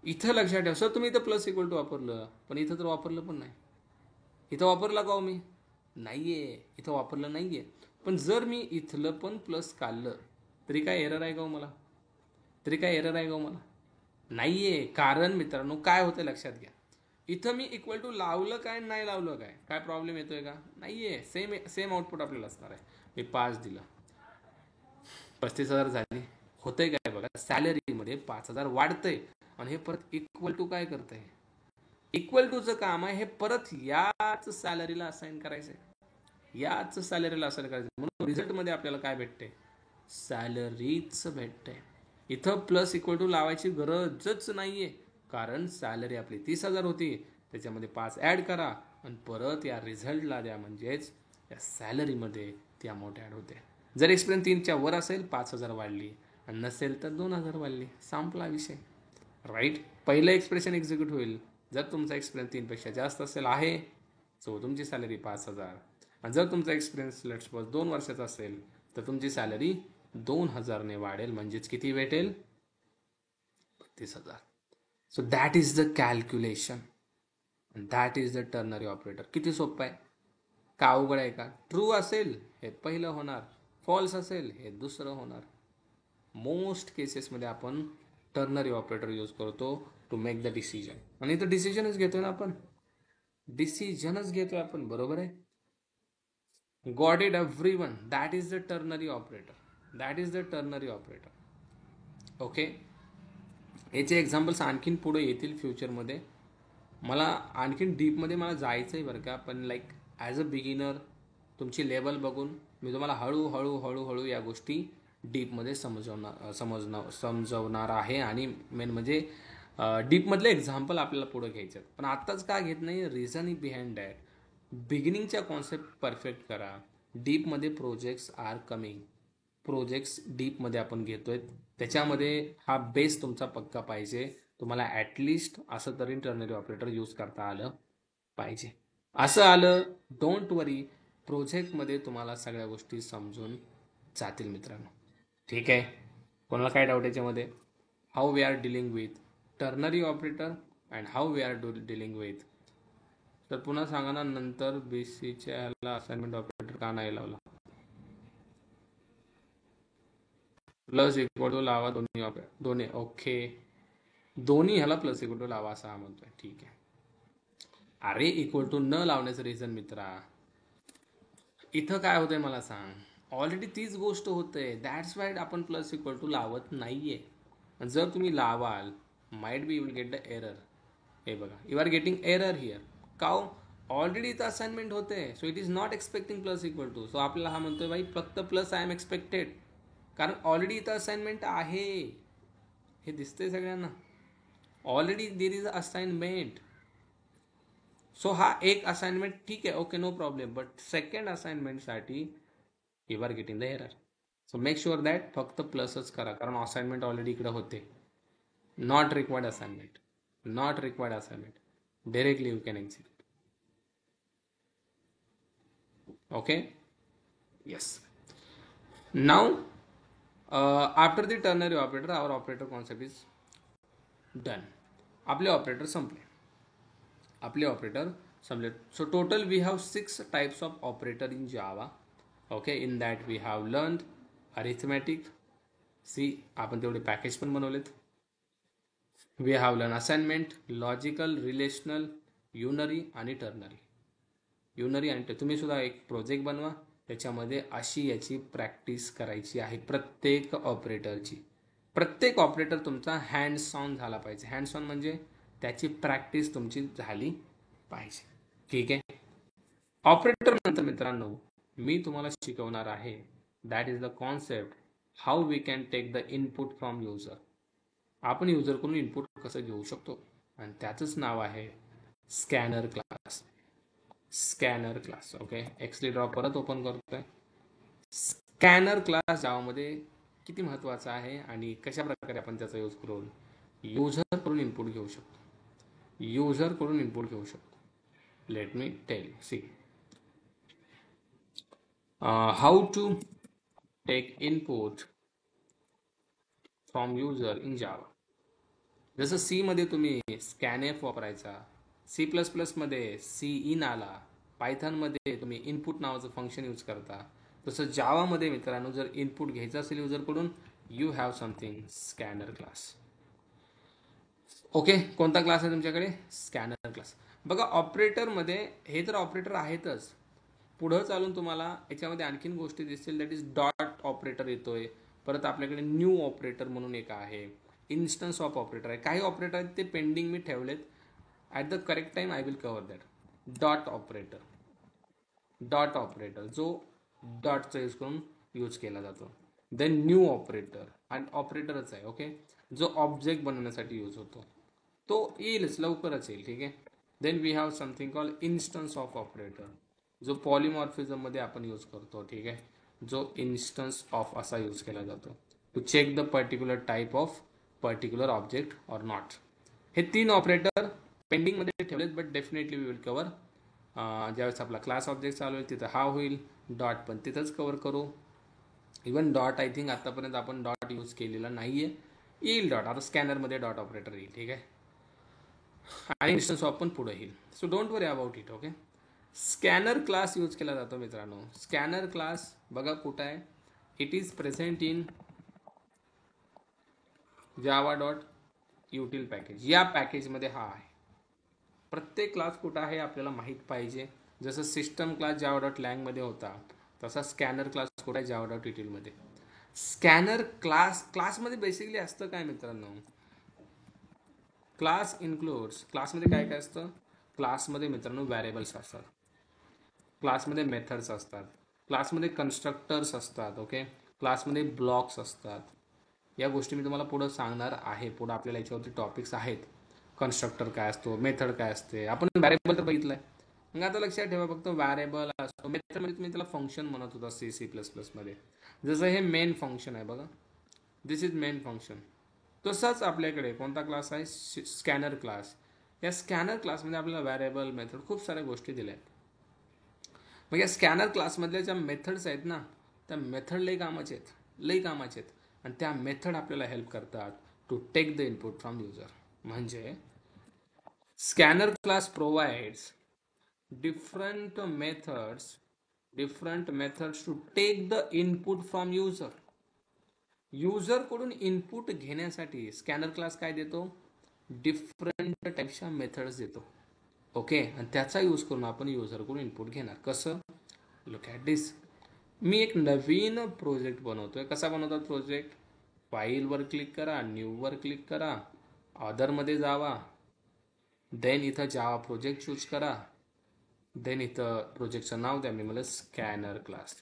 इथं लक्षात ठेवा सर, तुम्ही इथं प्लस इक्वल टू वापरलं, पण इथं तर वापरलं पण नाही. इथं वापरला का मी, नाहीये, इथं वापरलं नाहीये. पण जर मी इथलं पण प्लस काढलं तरी काय एरर आहे का मला, मला नाहीये. कारण मित्रांनो काय होतं लक्षात घ्या, इथं मी इक्वल टू लावलं काय नाही लावलं काय प्रॉब्लेम येतोय का, नाहीये. सेम आउटपुट आपल्याला असणार आहे. मी 5 दिलं, 35,000 झाली. होतंय काय बघा, सॅलरीमध्ये 5,000 वाढतंय आणि हे परत इक्वल टू काय करतंय, इक्वल टूचं काम आहे हे परत याच सॅलरीला असाइन करायचंय, म्हणून रिझल्टमध्ये आपल्याला काय भेटते, सॅलरीच भेटते. इथं प्लस इक्वल टू लावायची गरजच नाहीये, कारण सॅलरी आपली 30,000 होती, त्याच्यामध्ये 5 ॲड करा आणि परत या रिझल्टला द्या, म्हणजेच या सॅलरीमध्ये ती अमाऊंट ॲड होते. जर एक्सपिरियन्स 3च्या वर असेल 5,000 वाढली आणि नसेल तर 2,000 वाढली, संपला विषय. राईट. पहिलं एक्सप्रेशन एक्झिक्यूट होईल जर तुमचा एक्सपिरियन्स 3पेक्षा जास्त असेल आहे, सो तुमची सॅलरी 5,000. आणि जर तुमचा एक्सपिरियन्स लेट्स सपोज 2 वर्षाचा असेल तर तुमची सॅलरी 2,000ने वाढेल, म्हणजेच किती भेटेल, 32,000. So that is the calculation, that is the ternary operator. किती सोपं आहे, का अवघड आहे का. ट्रू असेल हे पहिलं होणार, फॉल्स असेल हे दुसरं होणार. मोस्ट केसेसमध्ये आपण टर्नरी ऑपरेटर यूज करतो टू मेक द डिसिजन. आणि इथं डिसिजनच घेतोय ना आपण, बरोबर आहे. Got it everyone, that is the ternary operator. Okay. याचे एक्झाम्पल्स आणखीन पुढे येतील फ्युचरमध्ये. मला आणखीन डीपमध्ये मला जायचं आहे बरं का, पण लाईक ॲज अ बिगिनर तुमची लेवल बघून मी तुम्हाला हळूहळू या गोष्टी डीपमध्ये समजवणार आहे. आणि मेन म्हणजे डीपमधले एक्झाम्पल आपल्याला पुढे घ्यायचे आहेत, पण आत्ताच का घेत नाही, रिझन बिहाइंड दॅट. बिगिनिंगच्या कॉन्सेप्ट परफेक्ट करा, डीपमध्ये प्रोजेक्ट्स आर कमिंग. प्रोजेक्ट्स डीपमध्ये आपण घेतोय, त्याच्यामध्ये हा बेस तुमचा पक्का पाहिजे. तुम्हाला ॲटलिस्ट असं तरी टर्नरी ऑपरेटर यूज करता आलं पाहिजे. असं आलं, डोंट वरी, प्रोजेक्टमध्ये तुम्हाला सगळ्या गोष्टी समजून जातील मित्रांनो. ठीक आहे. कोणाला काय डाऊट याच्यामध्ये, how we are dealing with ternary operator and how we are dealing with. तर पुन्हा सांगा ना, नंतर बीसीच्या ह्याला असाइनमेंट ऑपरेटर का नाही लावला. प्लस इक्वल टू लावा दोन्ही ओके, दोन्ही ह्याला प्लस इक्वल टू लावा असं हा म्हणतोय. ठीक आहे. अरे इक्वल टू न लावण्याचं रिझन मित्रा, इथं काय होतंय मला सांग, ऑलरेडी तीच गोष्ट होते, दॅट्स वाय आपण प्लस इक्वल टू लावत नाहीये. जर तुम्ही लावाल, might be you will get the error. हे बघा, you are getting error here. काव, ऑलरेडी इथं असाइनमेंट होते, so it is not expecting plus equal to. So आपल्याला हा म्हणतोय भाई फक्त प्लस आय एम एक्सपेक्टेड, कारण ऑलरेडी इथं असाइनमेंट आहे. हे दिसतंय सगळ्यांना. Already there is assignment. So हा एक असाइनमेंट ठीक आहे, okay, no problem. But second असाइनमेंटसाठी you are getting the error. So make sure that फक्त प्लसच करा, कारण असाइनमेंट ऑलरेडी इकडे होते. Not required assignment, not required assignment, directly you can execute. Okay, yes. Now after the ternary operator, our operator concept is done. आपले operator संपले, आपले operator संपले. So total we have 6 types of operator in Java. Okay, in that we have learned arithmetic. See, आपण तेवढे package पण बनवलेत. We have learned assignment, logical, relational, unary आणि ternary. Unary आणि तुम्ही सुद्धा एक प्रोजेक्ट बनवा, त्याच्यामध्ये अशी याची प्रॅक्टिस करायची आहे प्रत्येक ऑपरेटरची. प्रत्येक ऑपरेटर तुमचा हँड्स ऑन झाला पाहिजे. हँड्स ऑन म्हणजे त्याची प्रॅक्टिस तुमची झाली पाहिजे. ठीक आहे. ऑपरेटर नंतर मित्रांनो मी तुम्हाला शिकवणार आहे that is the concept how we can take the input from user. आपण युजरकडून इनपुट कसं घेऊ शकतो, आणि त्याचंच नाव आहे scanner class. Scanner class. Okay, axially draw परत ओपन करतोय. स्कॅनर क्लास जावामध्ये किती महत्त्वाचा आहे आणि कशा प्रकारे आपण त्याचा यूज करून युजर कडून इनपुट घेऊ शकतो. युजर कडून इनपुट घेऊ शकतो. Let me tell. See how to take input from user in Java. जसं सी मध्ये तुम्ही स्कॅनएफ वापरायचा, सी प्लस प्लसमध्ये सी इन आला, पायथनमध्ये तुम्ही इनपुट नावाचं फंक्शन यूज करता, तसं जावामध्ये मित्रांनो जर इनपुट घ्यायचं असेल युजरकडून, you have something scanner class. Okay, कोणता क्लास आहे तुमच्याकडे? Scanner class. बघा ऑपरेटरमध्ये हे तर ऑपरेटर आहेतच, पुढं चालून तुम्हाला याच्यामध्ये आणखीन गोष्टी दिसतील. दॅट इज डॉट ऑपरेटर येतोय. परत आपल्याकडे न्यू ऑपरेटर म्हणून एक आहे, इन्स्टन्स ऑफ ऑपरेटर आहे. काही ऑपरेटर आहेत ते पेंडिंग मी ठेवलेत. At the correct time I will cover that. Dot operator, dot operator जो डॉटचा यूज करून यूज केला जातो. देन न्यू ऑपरेटर, आणि ऑपरेटरच आहे. ओके, जो ऑब्जेक्ट बनवण्यासाठी यूज होतो, तो येईलच, लवकरच येईल. ठीक आहे. Then we have something call instance of operator, जो पॉलिमॉर्फिझम मध्ये आपण यूज करतो. ठीक आहे, जो इन्स्टन्स ऑफ असा यूज केला जातो to check the particular type of particular object or not. हे 3 ऑपरेटर पेंडिंग मध्ये ठेवलेत, but definitely we will cover. ज्यावेळेस आपला क्लास ऑब्जेक्ट चालू होईल तिथं हा होईल. डॉट पण तिथंच कव्हर करू. इवन डॉट आय थिंक आतापर्यंत आपण डॉट यूज केलेला नाहीये, येईल डॉट. आता स्कॅनरमध्ये डॉट ऑपरेटर येईल. ठीक आहे, आणि इन्स्टन्स ऑफ पण पुढे येईल. So don't worry about it. Okay, scanner class use केला जातो मित्रांनो. स्कॅनर क्लास बघा कुठं आहे. It is present in Java dot util package. या पॅकेजमध्ये हा आहे. प्रत्येक क्लास कुठं आहे आपल्याला माहीत पाहिजे. जसं सिस्टम क्लास जावा डॉट लँगमध्ये होता, तसा स्कॅनर क्लास कुठं आहे जावा डॉट युटिलमध्ये. स्कॅनर क्लासमध्ये बेसिकली असतं काय मित्रांनो, क्लास इन्क्लूड्स. क्लासमध्ये काय काय असतं? क्लासमध्ये मित्रांनो व्हॅरिएबल्स असतात, क्लासमध्ये मेथड्स असतात, क्लासमध्ये कन्स्ट्रक्टर्स असतात. ओके, क्लासमध्ये ब्लॉक्स असतात. या गोष्टी मी तुम्हाला पुढं सांगणार आहे. पुढं आपल्याला याच्यावरती टॉपिक्स आहेत. कन्स्ट्रक्टर काय असतो, मेथड काय असते. आपण व्हॅरिएबल तर बघितलंय. मग आता लक्षात ठेवा, फक्त व्हॅरिएबल असतो. मेथड म्हणजे तुम्ही त्याला फंक्शन म्हणत होता सी प्लस प्लसमध्ये. जसं हे मेन फंक्शन आहे बघा, दिस इज मेन फंक्शन. तसंच आपल्याकडे कोणता क्लास आहे? Scanner class. या स्कॅनर क्लासमध्ये आपल्याला व्हॅरिएबल, मेथड, खूप साऱ्या गोष्टी दिल्या आहेत. मग या स्कॅनर क्लासमधल्या ज्या मेथड्स आहेत ना, त्या मेथड लई कामाचे आहेत, लई कामाचे आहेत. आणि त्या मेथड आपल्याला हेल्प करतात to take the input from user. म्हणजे scanner class provides different methods to take the input from user. User कडून इनपुट घेण्यासाठी स्कॅनर क्लास काय देतो? डिफरंट टाईपच्या मेथड्स देतो. ओके, आणि त्याचा यूज करून आपण युजर कडून इनपुट घेणार. कसं? लुक ॲट दिस. मी एक नवीन प्रोजेक्ट बनवतोय. कसा बनवतात प्रोजेक्ट? फाईलवर क्लिक करा, न्यूवर क्लिक करा, अदरमध्ये जावा, देन इथं जावा प्रोजेक्ट चूज करा, देन इथं प्रोजेक्टचं नाव द्या. मी मला स्कॅनर क्लास,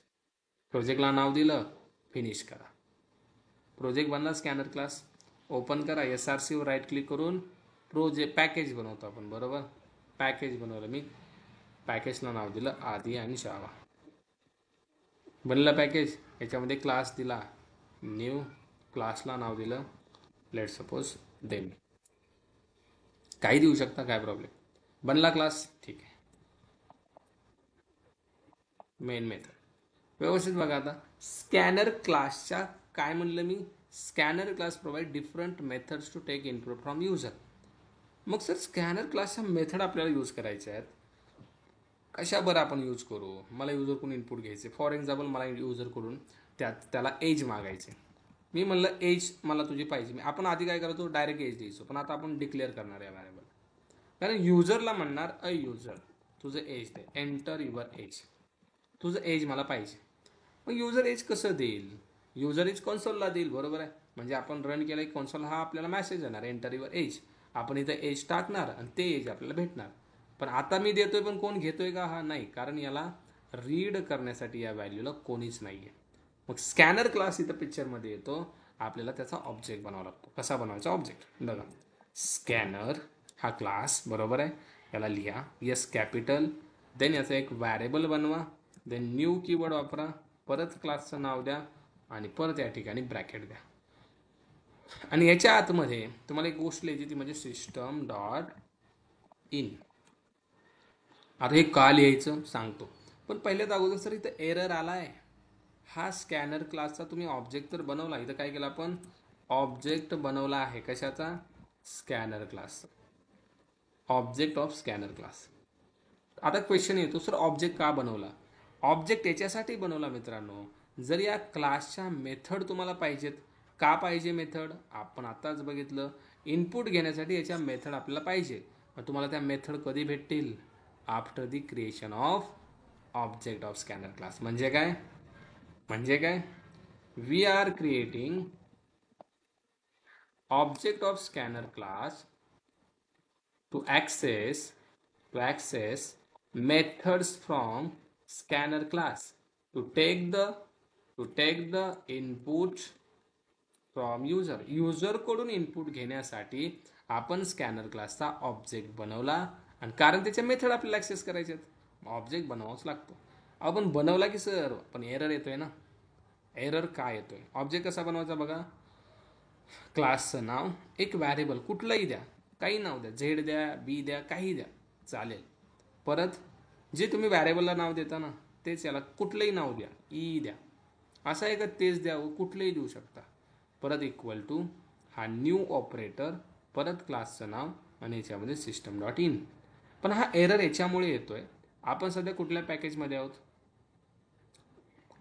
प्रोजेक्टला नाव दिलं, फिनिश करा. प्रोजेक्ट बनला स्कॅनर क्लास. ओपन करा, SRC वर राईट क्लिक करून प्रोजेक्ट पॅकेज बनवतो आपण, बरोबर. पॅकेज बनवलं मी, पॅकेजला नाव दिलं आदी आणि जावा. बनलं पॅकेज. याच्यामध्ये क्लास दिला न्यू, क्लासला नाव दिलं लेट सपोज डेम, काही देऊ शकता, काय प्रॉब्लेम. बनला क्लास, ठीक आहे. मेन मेथड व्यवस्थित बघा. आता स्कॅनर क्लासच्या काय म्हणलं मी, scanner class provide different methods to take input from user. मग सर स्कॅनर क्लासच्या मेथड आपल्याला यूज करायच्या आहेत, कशा बरं आपण यूज करू. मला युजरकडून इनपुट घ्यायचे, फॉर एक्झाम्पल मला युजरकडून त्याला एज मागायचे. मी म्हणलं एज मला तुझी पाहिजे, आपण आधी काय करतो डायरेक्ट एज द्यायचो, पण आता आपण डिक्लेअर करणार आहे व्हॅरिएबल. कारण युजरला म्हणणार अ युजर तुझं एज दे, एंटर युअर एज, तुझं एज मला पाहिजे. मग युजर एज कसं देईल, युजर एज कॉन्सोलला देईल, बरोबर आहे. म्हणजे आपण रन केलं की कॉन्सोल हा आपल्याला मेसेज येणार एंटर युअर एज, आपण इथं एज टाकणार आणि ते एज आपल्याला भेटणार. पण आता मी देतोय पण कोण घेतोय का, हा नाही, कारण याला रीड करण्यासाठी या व्हॅल्यूला कोणीच नाही आहे. मग स्कॅनर क्लास इथं पिक्चरमध्ये येतो, आपल्याला त्याचा ऑब्जेक्ट बनावा लागतो. कसा बनवायचा ऑब्जेक्ट बघा, स्कॅनर हा क्लास, बरोबर आहे. याला लिहा यस कॅपिटल, देन याचा एक व्हॅरिएबल बनवा, देन न्यू कीवर्ड वापरा, परत क्लासचं नाव द्या आणि परत या ठिकाणी ब्रॅकेट द्या. आणि याच्या आतमध्ये तुम्हाला एक गोष्ट लिहायची, ती म्हणजे सिस्टम डॉट इन. आता हे का लिहायचं सांगतो, पण पहिल्याच अगोदर सर इथं एरर आलाय. हा स्कॅनर क्लासचा तुम्ही ऑब्जेक्ट तर बनवला, इथं काय केलं आपण ऑब्जेक्ट बनवला आहे, कशाचा, scanner class, object of scanner class. आता क्वेश्चन येतो सर ऑब्जेक्ट का बनवला. ऑब्जेक्ट याच्यासाठी बनवला मित्रांनो, जर या क्लासच्या मेथड तुम्हाला पाहिजेत. का पाहिजे मेथड, आपण आताच बघितलं, इनपुट घेण्यासाठी याच्या मेथड आपल्याला पाहिजे. मग तुम्हाला त्या मेथड कधी भेटतील, after the creation of object of scanner class. म्हणजे काय, म्हणजे काय, we are creating object of scanner class to access methods from scanner class to take the input from user कडून इनपुट घेण्यासाठी आपण स्कॅनर क्लासचा ऑब्जेक्ट बनवला. आणि कारण त्याच्या मेथड आपल्याला ऍक्सेस करायचे आहेत, ऑब्जेक्ट बनवावाच लागतो. आपण बनवला की सर पण एरर येतोय ना. एरर काय येतोय, ऑब्जेक्ट कसा बनवायचा बघा, क्लासचं नाव, एक व्हॅरिएबल कुठलंही द्या, काही नाव द्या, झेड द्या, बी द्या, काही द्या चालेल. परत जे तुम्ही व्हॅरिएबलला नाव देता ना, तेच याला कुठलंही नाव द्या, ई द्या, असं आहे का तेच द्या, कुठलंही देऊ शकता. परत इक्वल टू हा न्यू ऑपरेटर, परत क्लासचं नाव आणि याच्यामध्ये सिस्टम डॉट इन. पण हा एरर याच्यामुळे येतोय, आपण सध्या कुठल्या पॅकेजमध्ये आहोत,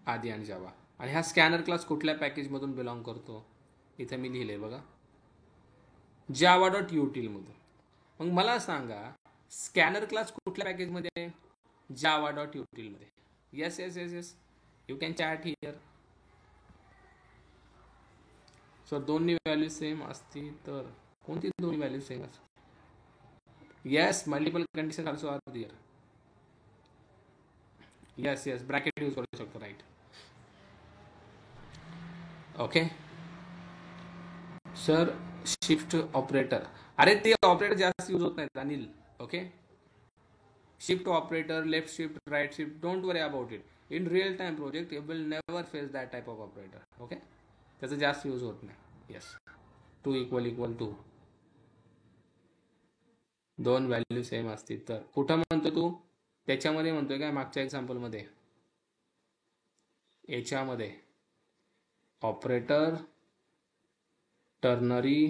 आदी आणि जावा. आणि हा स्कॅनर क्लास कुठल्या पॅकेजमधून बिलॉंग करतो, इथे मी लिहिलंय बघा, जावा डॉट युटिल मधून. मग मला सांगा स्कॅनर क्लास कुठल्या पॅकेजमध्ये आहे, जावा डॉट युटिल मध्ये. Yes yes yes yes, you can chat here. Sir दोन्ही व्हॅल्यू सेम असतील तर, कोणती दोन्ही व्हॅल्यू सेम असतील, yes multiple condition also are there. Yes yes, bracket use करू शकतो, right. Okay sir shift operator, अरे ते ऑपरेटर जास्त यूज होत नाहीत Anil. Okay, shift operator, left shift, right shift, don't worry about it. In real time project you will never face that type of operator. Okay, त्याचं जास्त use होत नाही. Yes, to equal equal to, दोन value same असतील तर. कुठं म्हणतो तू, त्याच्यामध्ये म्हणतोय काय, मागच्या एक्झाम्पलमध्ये, याच्यामध्ये ऑपरेटर टर्नरी,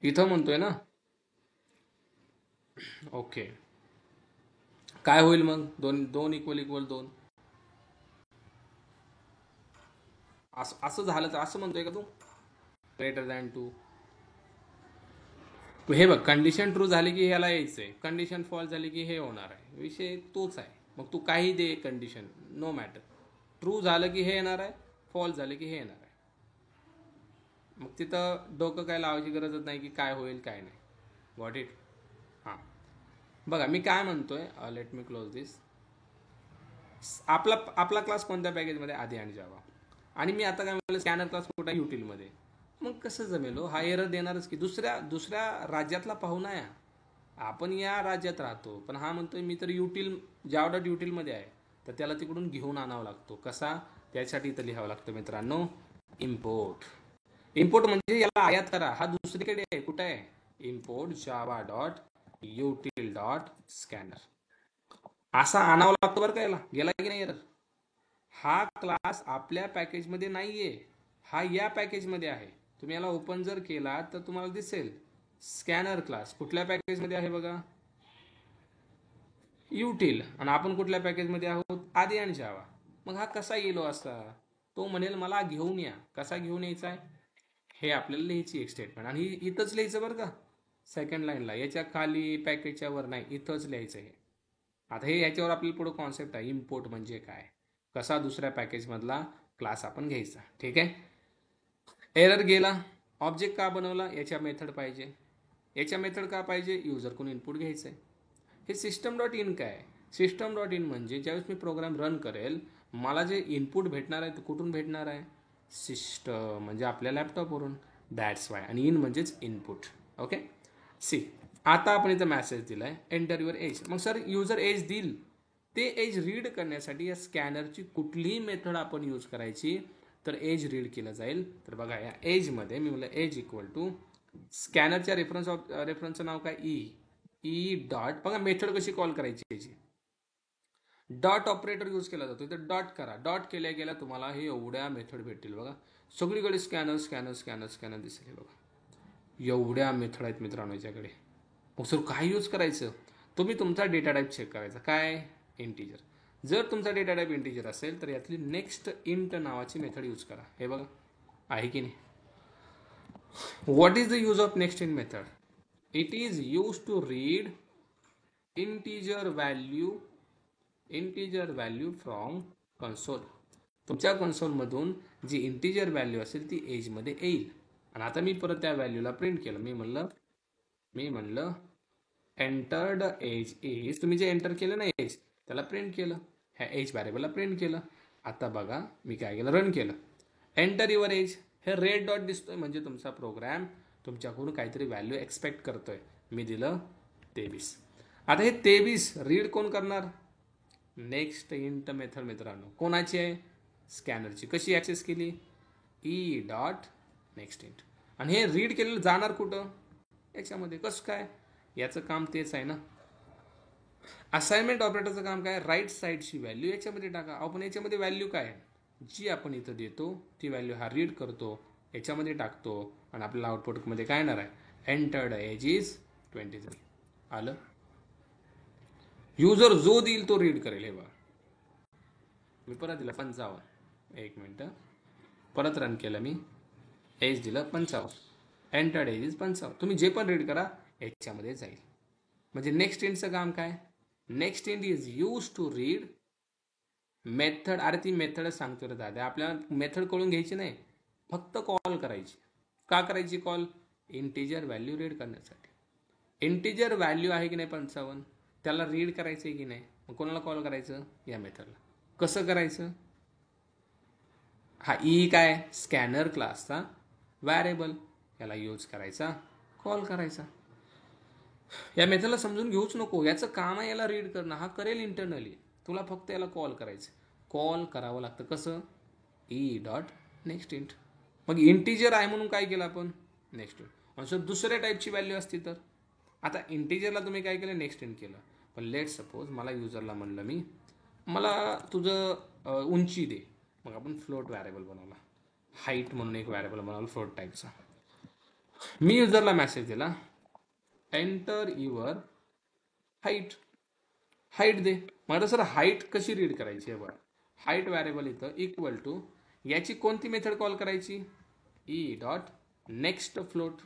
इथं म्हणतोय ना. ओके, काय होईल मग, दोन दोन इक्वल इक्वल दोन, असं झालं तर असं म्हणतोय का तू, ग्रेटर दॅन टू. हे बघ, कंडिशन ट्रू झाली की ह्याला यायचंय, कंडिशन फॉल्स झाली की हे होणार आहे, विषय तोच आहे. मग तू काही दे कंडिशन, नो मॅटर, ट्रू झालं की हे येणार आहे, फॉल्स झालं की हे येणार आहे. मग तिथं डोकं काय लावायची गरजच नाही की काय होईल काय नाही. Got it. हां बघा मी काय म्हणतोय, लेट मी क्लोज दिस. आपला क्लास कोणत्या पॅकेजमध्ये, आधी आणि जावा. आणि मी आता काय म्हणलं स्कॅनर क्लास कुठं आहे युटिलमध्ये, मग कसं जमेल हो? हा एरर देणारच की. दुसऱ्या राज्यातला पाहुणा आहे, आपण या राज्यात राहतो, पण हा म्हणतोय मी तर युटिल जावा डॉट युटिलमध्ये आहे, तर त्याला तिकडून घेऊन आणावा लागतो. कसा? त्यासाठी इथं लिहावं लागतं मित्रांनो, इम्पोर्ट. इम्पोर्ट म्हणजे याला आयात करा. हा दुसरीकडे आहे. कुठे आहे? Import Java dot util dot scanner असा आणावं लागतं बरं का. याला गेला की नाही एरर? हा क्लास आपल्या पॅकेजमध्ये नाहीये, हा या पॅकेजमध्ये आहे. तुम्ही याला ओपन जर केला तर तुम्हाला दिसेल स्कॅनर क्लास कुठल्या पॅकेजमध्ये आहे बघा, युटिल. आणि आपण कुठल्या पॅकेजमध्ये आहोत? आधी आणि जावा. मग हा कसा येलो असा? तो म्हणेल मला घेऊन या. कसा घेऊन यायचा आहे हे आपल्याला लिहायची एक स्टेटमेंट, आणि इथंच लिहायचं बरं का, सेकंड लाईनला, याच्या खाली पॅकेजच्या वर नाही, इथंच लिहायचं हे. आता हे याच्यावर आपल्याला पुढे कॉन्सेप्ट आहे, इम्पोर्ट म्हणजे काय, कसा दुसऱ्या पॅकेजमधला क्लास आपण घ्यायचा. ठीक आहे. एरर गेला. ऑब्जेक्ट का बनवला? याच्या मेथड पाहिजे. याच्या मेथड का पाहिजे? युजरकडून इनपुट घ्यायचं आहे. हे सिस्टम डॉट इन काय? सिस्टम डॉट इन म्हणजे ज्यावेळेस मी प्रोग्राम रन करेल, मला जे इनपुट भेटणार आहे ते कुठून भेटणार आहे? सिस्टम म्हणजे आपल्या लॅपटॉपवरून. That's why. आणि इन म्हणजेच इनपुट. ओके. सी, आता आपण इथं मेसेज दिलाय एंटर युअर एज. मग सर युजर एज देईल, ते एज रीड करण्यासाठी या स्कॅनरची कुठलीही मेथड आपण यूज करायची तर एज रीड केलं जाईल. तर बघा या एजमध्ये मी म्हणलं एज इक्वल टू स्कॅनरच्या रेफरन्सचं नाव काय? E dot. बघा मेथड कशी कॉल करायची याची, डॉट ऑपरेटर यूज केला जातो. इथं डॉट करा. डॉट केल्या गेल्या तुम्हाला हे एवढ्या मेथड भेटतील बघा. सगळीकडे स्कॅनर स्कॅनर स्कॅनर स्कॅनर दिसेल हे बघा. एवढ्या मेथड आहेत मित्रांनो याच्याकडे. मग सर काय यूज करायचं? तुम्ही तुमचा डेटा टाईप चेक करायचा. काय? इंटिजर. जर तुमचा डेटा टाईप इंटिजर असेल तर यातली नेक्स्ट इंट नावाची मेथड यूज करा. हे बघा आहे की नाही. What is the use of next int method? It is use to read integer value from console. तुमच्या कन्सोलमधून जी इंटिजर व्हॅल्यू असेल ती एजमध्ये येईल. आणि आता मी परत त्या व्हॅल्यूला प्रिंट केलं. मी म्हणलं एंटर्ड एज इज. तुम्ही जे एंटर केलं ना एज, त्याला प्रिंट केलं, ह्या एज व्हॅरिएबलला प्रिंट केलं. आता बघा मी काय केलं, रन केलं. एंटर युअर एज, हे रेड डॉट दिसतोय म्हणजे तुमचा प्रोग्राम तुमच्याकडून काहीतरी व्हॅल्यू एक्सपेक्ट करतोय. मी दिलं 23. आता हे 23 रीड कोण करणार? नेक्स्ट इंट मेथड मित्रांनो. कोणाची आहे? स्कॅनरची. कशी ॲक्सेस केली? E dot next int. आणि हे रीड केलेलं जाणार कुठं? याच्यामध्ये. कसं काय? याचं काम तेच आहे ना. असाइनमेंट ऑपरेटरचं काम काय? राईट साईडची व्हॅल्यू याच्यामध्ये टाका. आपण याच्यामध्ये व्हॅल्यू काय जी आपण इथं देतो ती व्हॅल्यू हा रीड करतो, याच्यामध्ये टाकतो, आणि आपल्याला आउटपुटमध्ये काय येणार आहे? Entered age is 23. आलं. युजर जो देईल तो रीड करेल. हे बघा मी परत दिलं 55. एक मिनटं, परत रन केलं मी. एज दिलं 55. Entered age is 55. तुम्ही जे पण रीड करा याच्यामध्ये जाईल. म्हणजे नेक्स्ट इंटचं काम काय? Next int is use to read method. अरे ती मेथडच सांगतो रे दादा, आपल्याला मेथड कळून घ्यायची नाही, फक्त कॉल करायची. का करायची कॉल? इंटिजर व्हॅल्यू रीड करण्यासाठी. इंटिजर व्हॅल्यू आहे की नाही 55, त्याला रीड करायचं आहे की नाही, मग कोणाला कॉल करायचं? या मेथडला. कसं करायचं? हा ई काय? स्कॅनर क्लासचा व्हॅरिएबल, याला यूज करायचा, कॉल करायचा. या मेथडला समजून घेऊच नको, याचं काम आहे याला रीड करणं. हा करेल इंटरनली, तुला फक्त याला कॉल करायचं. कॉल करावं लागतं. कसं? E dot next int. मग इंटिजर आहे म्हणून काय केलं आपण? Next int. म्हणजे दुसऱ्या टाईपची व्हॅल्यू असती तर? आता इंटिजरला तुम्ही काय केलं? नेक्स्ट इंट केलं. पण लेट सपोज मला युजरला म्हणलं मी, मला तुझं उंची दे. मग आपण फ्लोट व्हॅरिएबल बनवला, हाईट म्हणून एक व्हॅरिएबल बनवला फ्लोट टाईपचा. मी युजरला मेसेज दिला एंटर युअर हाईट. हाईट दे. मग सर हाईट कशी रीड करायची आहे बघा. हाईट व्हॅरिएबल इथं इक्वल टू, याची कोणती मेथड कॉल करायची? E dot next float.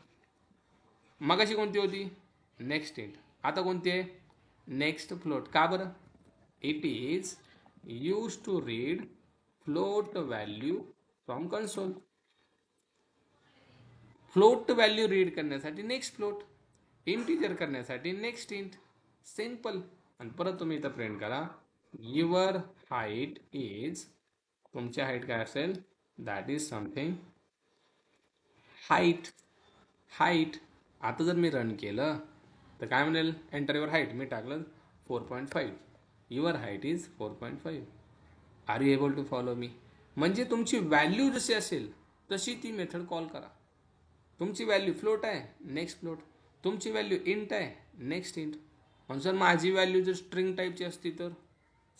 मगाशी कोणती होती? Next int. आता कोणती आहे? Next float. का बरं? It is use to read float value from console. Float value read करण्यासाठी नेक्स्ट फ्लोट, इंटिजर करण्यासाठी नेक्स्ट इंट. सिंपल. आणि परत तुम्ही इथं प्रिंट करा युअर हाईट इज, तुमची हाईट काय असेल? That is something height. Height. आता जर मी रन केलं तर काय म्हणेल, एंटर युअर हाईट. मी टाकलं 4.5. Your height is 4.5. Are you able to follow me? म्हणजे तुमची व्हॅल्यू जशी असेल तशी ती मेथड कॉल करा. तुमची व्हॅल्यू फ्लोट आहे, नेक्स्ट फ्लोट. तुमची व्हॅल्यू इंट आहे, नेक्स्ट इंट. पण सर माझी व्हॅल्यू जर स्ट्रिंग टाईपची असती तर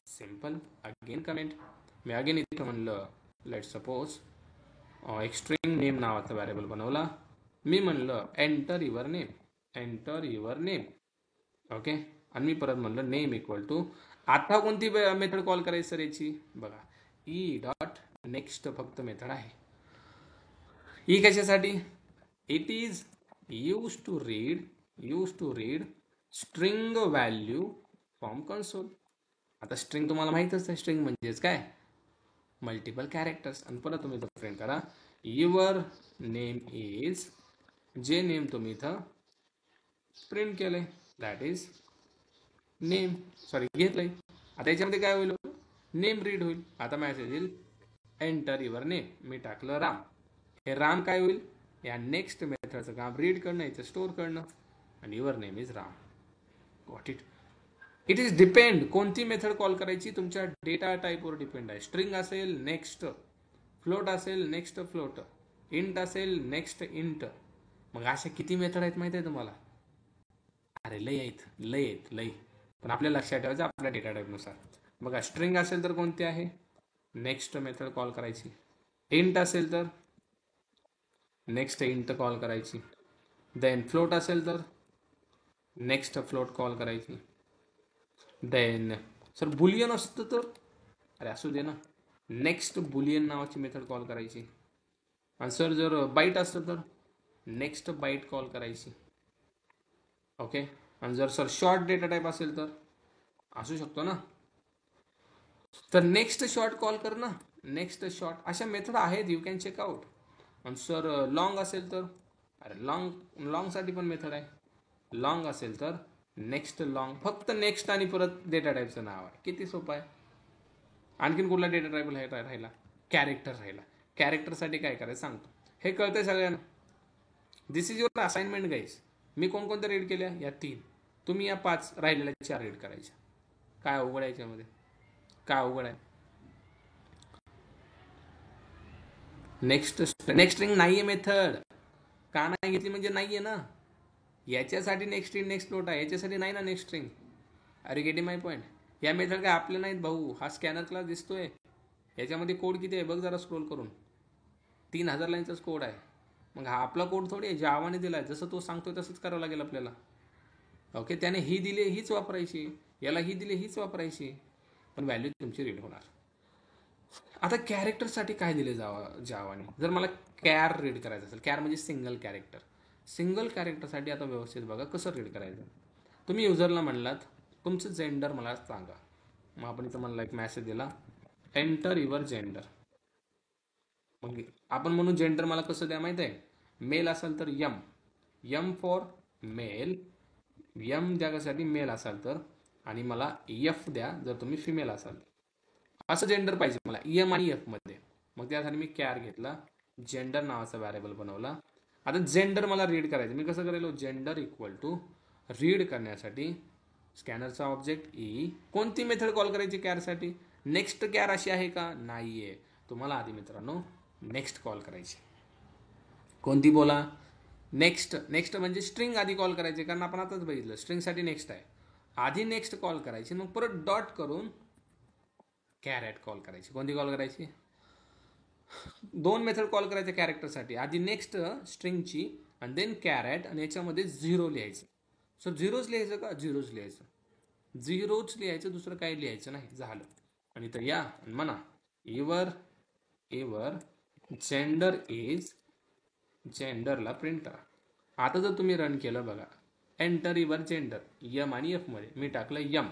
simple, again comment. Me again इथं म्हणलं लेट सपोज एक स्ट्रिंग नेम नावाचा व्हेरिएबल बनवला. मी म्हणलं enter your name, enter your name. Okay. आणि मी परत म्हणलं नेम इक्वल टू. आता कोणती मेथड कॉल करायची सर याची? बघा, ई डॉट नेक्स्ट फक्त मेथड आहे. ई कशासाठी? It is use to read string value from console. आता स्ट्रिंग तुम्हाला माहितच आहे, स्ट्रिंग म्हणजेच काय, मल्टिपल कॅरेक्टर्स. आणि परत तुम्ही इथं प्रिंट करा युअर नेम इज, जे नेम तुम्ही इथं प्रिंट केलंय दॅट इज नेम. सॉरी घेतलंय. आता याच्यामध्ये काय होईल, नेम रीड होईल. आता मेसेज येईल एंटर युअर नेम. मी टाकलं राम. हे राम काय होईल, या नेक्स्ट मेथडचं काम रीड करणं, याचं स्टोअर करणं. आणि your name is Ram. Got it. It is depend कोणती मेथड कॉल करायची तुमच्या डेटा टाईपवर डिपेंड आहे. स्ट्रिंग असेल नेक्स्ट फ्लोट, असेल नेक्स्ट फ्लोट, इंट असेल नेक्स्ट इंट. मग अशा किती मेथड आहेत माहिती आहे तुम्हाला? अरे लय आहेत लय. पण आपल्या लक्षात ठेवायचं आपल्या डेटा टाईपनुसार. बघा, स्ट्रिंग असेल तर कोणती आहे, नेक्स्ट मेथड कॉल करायची. इंट असेल तर नेक्स्ट इंट कॉल करायची. देन फ्लोट असेल तर नेक्स्ट फ्लोट कॉल करायची. देन सर बुलियन असतं तर, अरे असू दे ना, नेक्स्ट बुलियन नावाची मेथड कॉल करायची. आणि सर जर बाईट असतं तर नेक्स्ट बाईट कॉल करायची. ओके. आणि जर सर शॉर्ट डेटा टाईप असेल तर असू शकतो ना, तर नेक्स्ट शॉर्ट कॉल कर ना, नेक्स्ट शॉर्ट. अशा मेथड आहेत, यू कॅन चेक आउट. आणि सर लॉंग असेल तर, अरे लॉंगसाठी पण मेथड आहे. लॉंग असेल तर नेक्स्ट लॉंग, फक्त नेक्स्ट आणि परत डेटा टाईपचं नाव आहे. किती सोपं आहे. आणखीन कुठला डेटा टाईप राहिला, कॅरेक्टर राहिला. कॅरेक्टरसाठी काय करायचं सांगतो, हे कळतंय सगळ्यांना. दिस इज युअर असाइनमेंट गाईज. मी कोणकोणत्या रीड केल्या, या 3. तुम्ही या 5 राहिलेल्या 4 रीड करायच्या. काय अवघड आहे याच्यामध्ये, काय अवघड आहे. नेक्स्ट स्ट्रिंग नाहीये मेथड. का नाही घेतली म्हणजे नाहीये ना. याच्यासाठी नेक्स्ट स्ट्रिंग नेक्स्ट फ्लोट आहे, याच्यासाठी नाही ना नेक्स्ट स्ट्रिंग. अरे गेटिंग माय पॉईंट. या मेथड काय आपल्या नाहीत भाऊ. हा स्कॅनर क्लास दिसतोय, याच्यामध्ये कोड किती आहे बघ जरा स्क्रोल करून. 3000 लाईनचाच कोड आहे. मग हा आपला कोड थोडी आहे, जावाने दिलाय. जसं तो सांगतोय तसंच करावं लागेल आपल्याला. ओके. त्याने ही दिली हीच वापरायची, याला ही दिली हीच वापरायची, पण व्हॅल्यू तुमची रीड होणार. आता कॅरेक्टरसाठी काय दिले जावाने, जर मला कॅर रीड करायचं असेल, कॅर म्हणजे सिंगल कॅरेक्टर. सिंगल कॅरेक्टरसाठी आता व्यवस्थित बघा कसं रीड करायचं. तुम्ही युजरला म्हणलात तुमचं जेंडर मला सांगा. मग आपण इथं म्हणला एक मेसेज दिला एंटर युअर जेंडर. मग आपण म्हणून जेंडर मला कसं द्या माहिती आहे, मेल असेल तर यम फॉर मेल, यम द्यासाठी मेल असाल तर, आणि मला एफ द्या जर तुम्ही फिमेल असाल. असं जेंडर पाहिजे मला एम आणि एफ मध्ये. मग त्यासाठी मी कॅर घेतला, जेंडर नावाचा व्हेरिएबल बनवला. आता जेंडर मला रीड करायचं, मी कसं करेल, जेंडर इक्वल टू रीड करण्यासाठी स्कॅनरचा ऑब्जेक्ट ई. कोणती मेथड कॉल करायची कॅरसाठी, नेक्स्ट कॅर अशी आहे का, नाहीये. तुम्हाला आधी मित्रांनो नेक्स्ट कॉल करायची. कोणती बोला, नेक्स्ट. नेक्स्ट म्हणजे स्ट्रिंग आधी कॉल करायची, कारण आपण आताच बघितलं स्ट्रिंगसाठी नेक्स्ट आहे. आधी नेक्स्ट कॉल करायची, मग परत डॉट करून कॅरेट कॉल करायची. कोणती कॉल करायची, 2 मेथड कॉल करायच्या कॅरेक्टरसाठी. आधी नेक्स्ट स्ट्रिंगची आणि देन कॅरेट, आणि याच्यामध्ये 0 लिहायचं. सो 0च लिहायचं का, 0च लिहायचं. 0च लिहायचं, दुसरं काही लिहायचं नाही. झालं. आणि तर या म्हणा युअर जेंडर इज, जेंडरला प्रिंट करा. आता जर तुम्ही रन केलं बघा, एंटर युअर जेंडर, यम आणि एफ मध्ये मी टाकलं यम.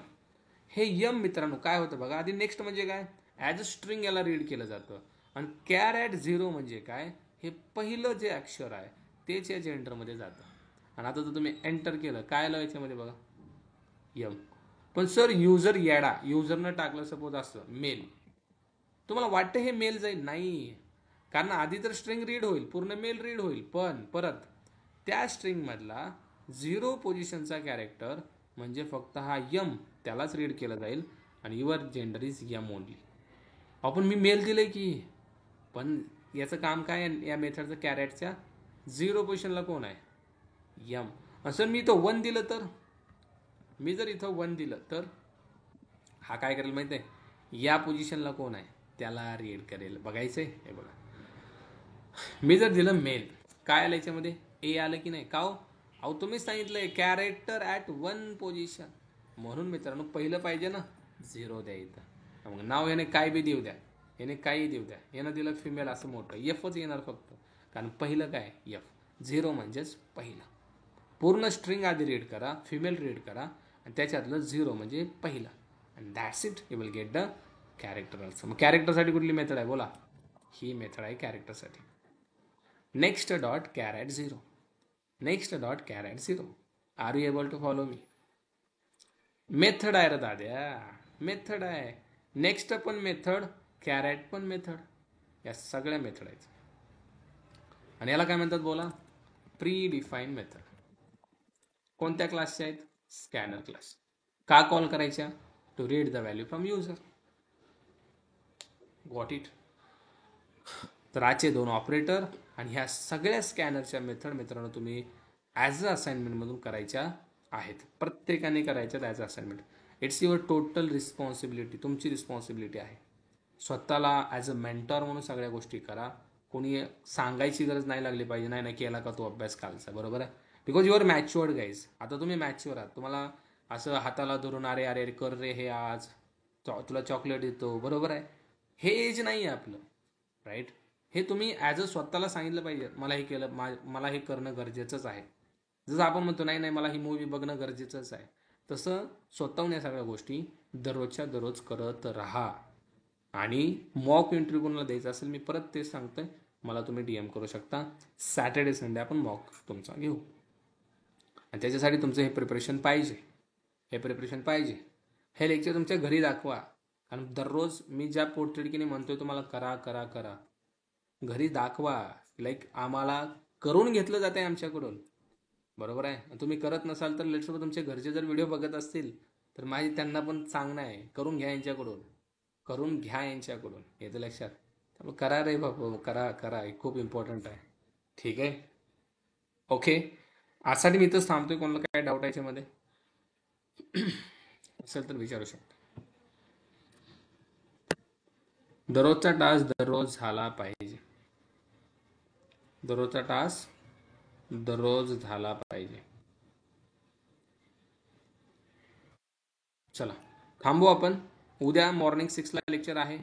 हे यम मित्रांनो काय होतं बघा, आधी नेक्स्ट म्हणजे काय, ॲज अ स्ट्रिंग याला रीड केलं जातं. आणि कॅर ॲट 0 म्हणजे काय, हे पहिलं जे अक्षर आहे तेच या जेंडरमध्ये जातं. आणि आता जर तुम्ही एंटर केलं काय आलं याच्यामध्ये बघा, यम. पण सर युजर येडा, युजरनं टाकलं सपोज असं मेल, तुम्हाला वाटतं हे मेल जाईल, नाही. कारण आधी तर स्ट्रिंग रीड होईल, पूर्ण मेल रीड होईल, पण परत त्या स्ट्रिंग मधला 0 पोझिशनचा कॅरेक्टर म्हणजे फक्त हा यम त्यालाच रीड केला जाईल आणि your gender is M only. आपण मी मेल दिले की, पण याचं काम काय या मेथडचं कॅरेटच्या 0 पोझिशनला कोण आहे, यम. असं मी तो 1 दिलं तर, मी जर इथं 1 दिलं तर हा काय करेल माहिती आहे, या पोझिशनला कोण आहे त्याला रीड करेल. बघायचंय, हे बघा मी जर दिलं मेल, काय आलं याच्यामध्ये, ए आलं की नाही. का हो, अहो तुम्ही सांगितलंय कॅरेक्टर ॲट 1 पोझिशन, म्हणून मित्रांनो पहिलं पाहिजे ना 0 द्या इथं. मग नाव याने काय बी देऊ द्या, याने काही देऊ द्या, यानं दिलं फिमेल असं मोठं, एफच येणार फक्त, कारण पहिलं काय एफ, 0 म्हणजेच पहिलं. पूर्ण स्ट्रिंग आधी रीड करा, फिमेल रीड करा आणि त्याच्यातलं 0 म्हणजे पहिलं, आणि that's it, you will get the character also. मग कॅरेक्टरसाठी कुठली मेथड आहे बोला, ही मेथड आहे कॅरेक्टरसाठी. Next dot char at 0, next dot char at 0. Are you able to follow me. Method आहे रे दाद्या, मेथड आहे. नेक्स्ट पण मेथड, कॅरेट पण मेथड, या सगळ्या मेथड आहेत. आणि याला काय म्हणतात बोला, प्री डिफाईन मेथड. कोणत्या क्लासच्या आहेत, स्कॅनर क्लास. का कॉल करायच्या, to read the value from user. Got it. तर आजचे 2 ऑपरेटर आणि ह्या सगळ्या स्कॅनरच्या मेथड मित्रांनो तुम्ही ॲज अ असाइनमेंटमधून करायच्या आहेत, प्रत्येकाने करायच्यात as a assignment. It's your total responsibility, तुमची रिस्पॉन्सिबिलिटी आहे. स्वतःला ॲज अ मेंटॉर म्हणून सगळ्या गोष्टी करा. कोणी सांगायची गरज नाही लागली पाहिजे, नाही नाही केला का तो अभ्यास कालचा, बरोबर आहे. बिकॉज युअर मॅच्युअर्ड गाईज, आता तुम्ही मॅच्युअर आहात. तुम्हाला असं हाताला धरून अरे अरे कर रे हे आज, तुला चॉकलेट देतो, बरोबर आहे. हे एज नाही आहे आपलं, राईट. हे तुम्ही ॲज अ स्वतःला सांगितलं पाहिजे, मला हे केलं, मला हे करणं गरजेचंच आहे. जसं आपण म्हणतो नाही नाही मला ही मूवी बघणं गरजेचंच आहे, तसं स्वतःहून या सगळ्या गोष्टी दररोजच्या दररोज करत राहा. आणि मॉक इंटरव्ह्यू कोणाला द्यायचा असेल, मी परत तेच सांगतोय, मला तुम्ही DM करू शकता. सॅटर्डे संडे आपण मॉक तुमचा घेऊ, आणि त्याच्यासाठी तुमचं हे प्रिपरेशन पाहिजे, हे प्रिपरेशन पाहिजे. हे लेक्चर तुमच्या घरी दाखवा, कारण दररोज मी ज्या पोटतिडकीने म्हणतोय तुम्हाला करा करा करा, घरी दाखवा. लाईक आम्हाला करून घेतलं जाते आमच्याकडून, बरोबर आहे. तुम्ही करत नसाल तर लेट्स तुमचे घरचे जर व्हिडिओ बघत असतील तर माझी त्यांना पण सांगणं आहे, करून घ्या यांच्याकडून, करून घ्या यांच्याकडून, येतं लक्षात. त्यामुळे करा रे बाबा, करा करा, हे खूप इम्पॉर्टंट आहे. ठीक आहे, ओके. आजसाठी मी इथंच थांबतोय. कोणाला काय डाऊट आहे याच्यामध्ये असेल तर विचारू शकता. दररोजचा टास्क दररोज झाला पाहिजे, दररोजचा टास्क दररोज झाला पाहिजे. चला थांबू आपण. उद्या मॉर्निंग 6 ला लेक्चर आहे.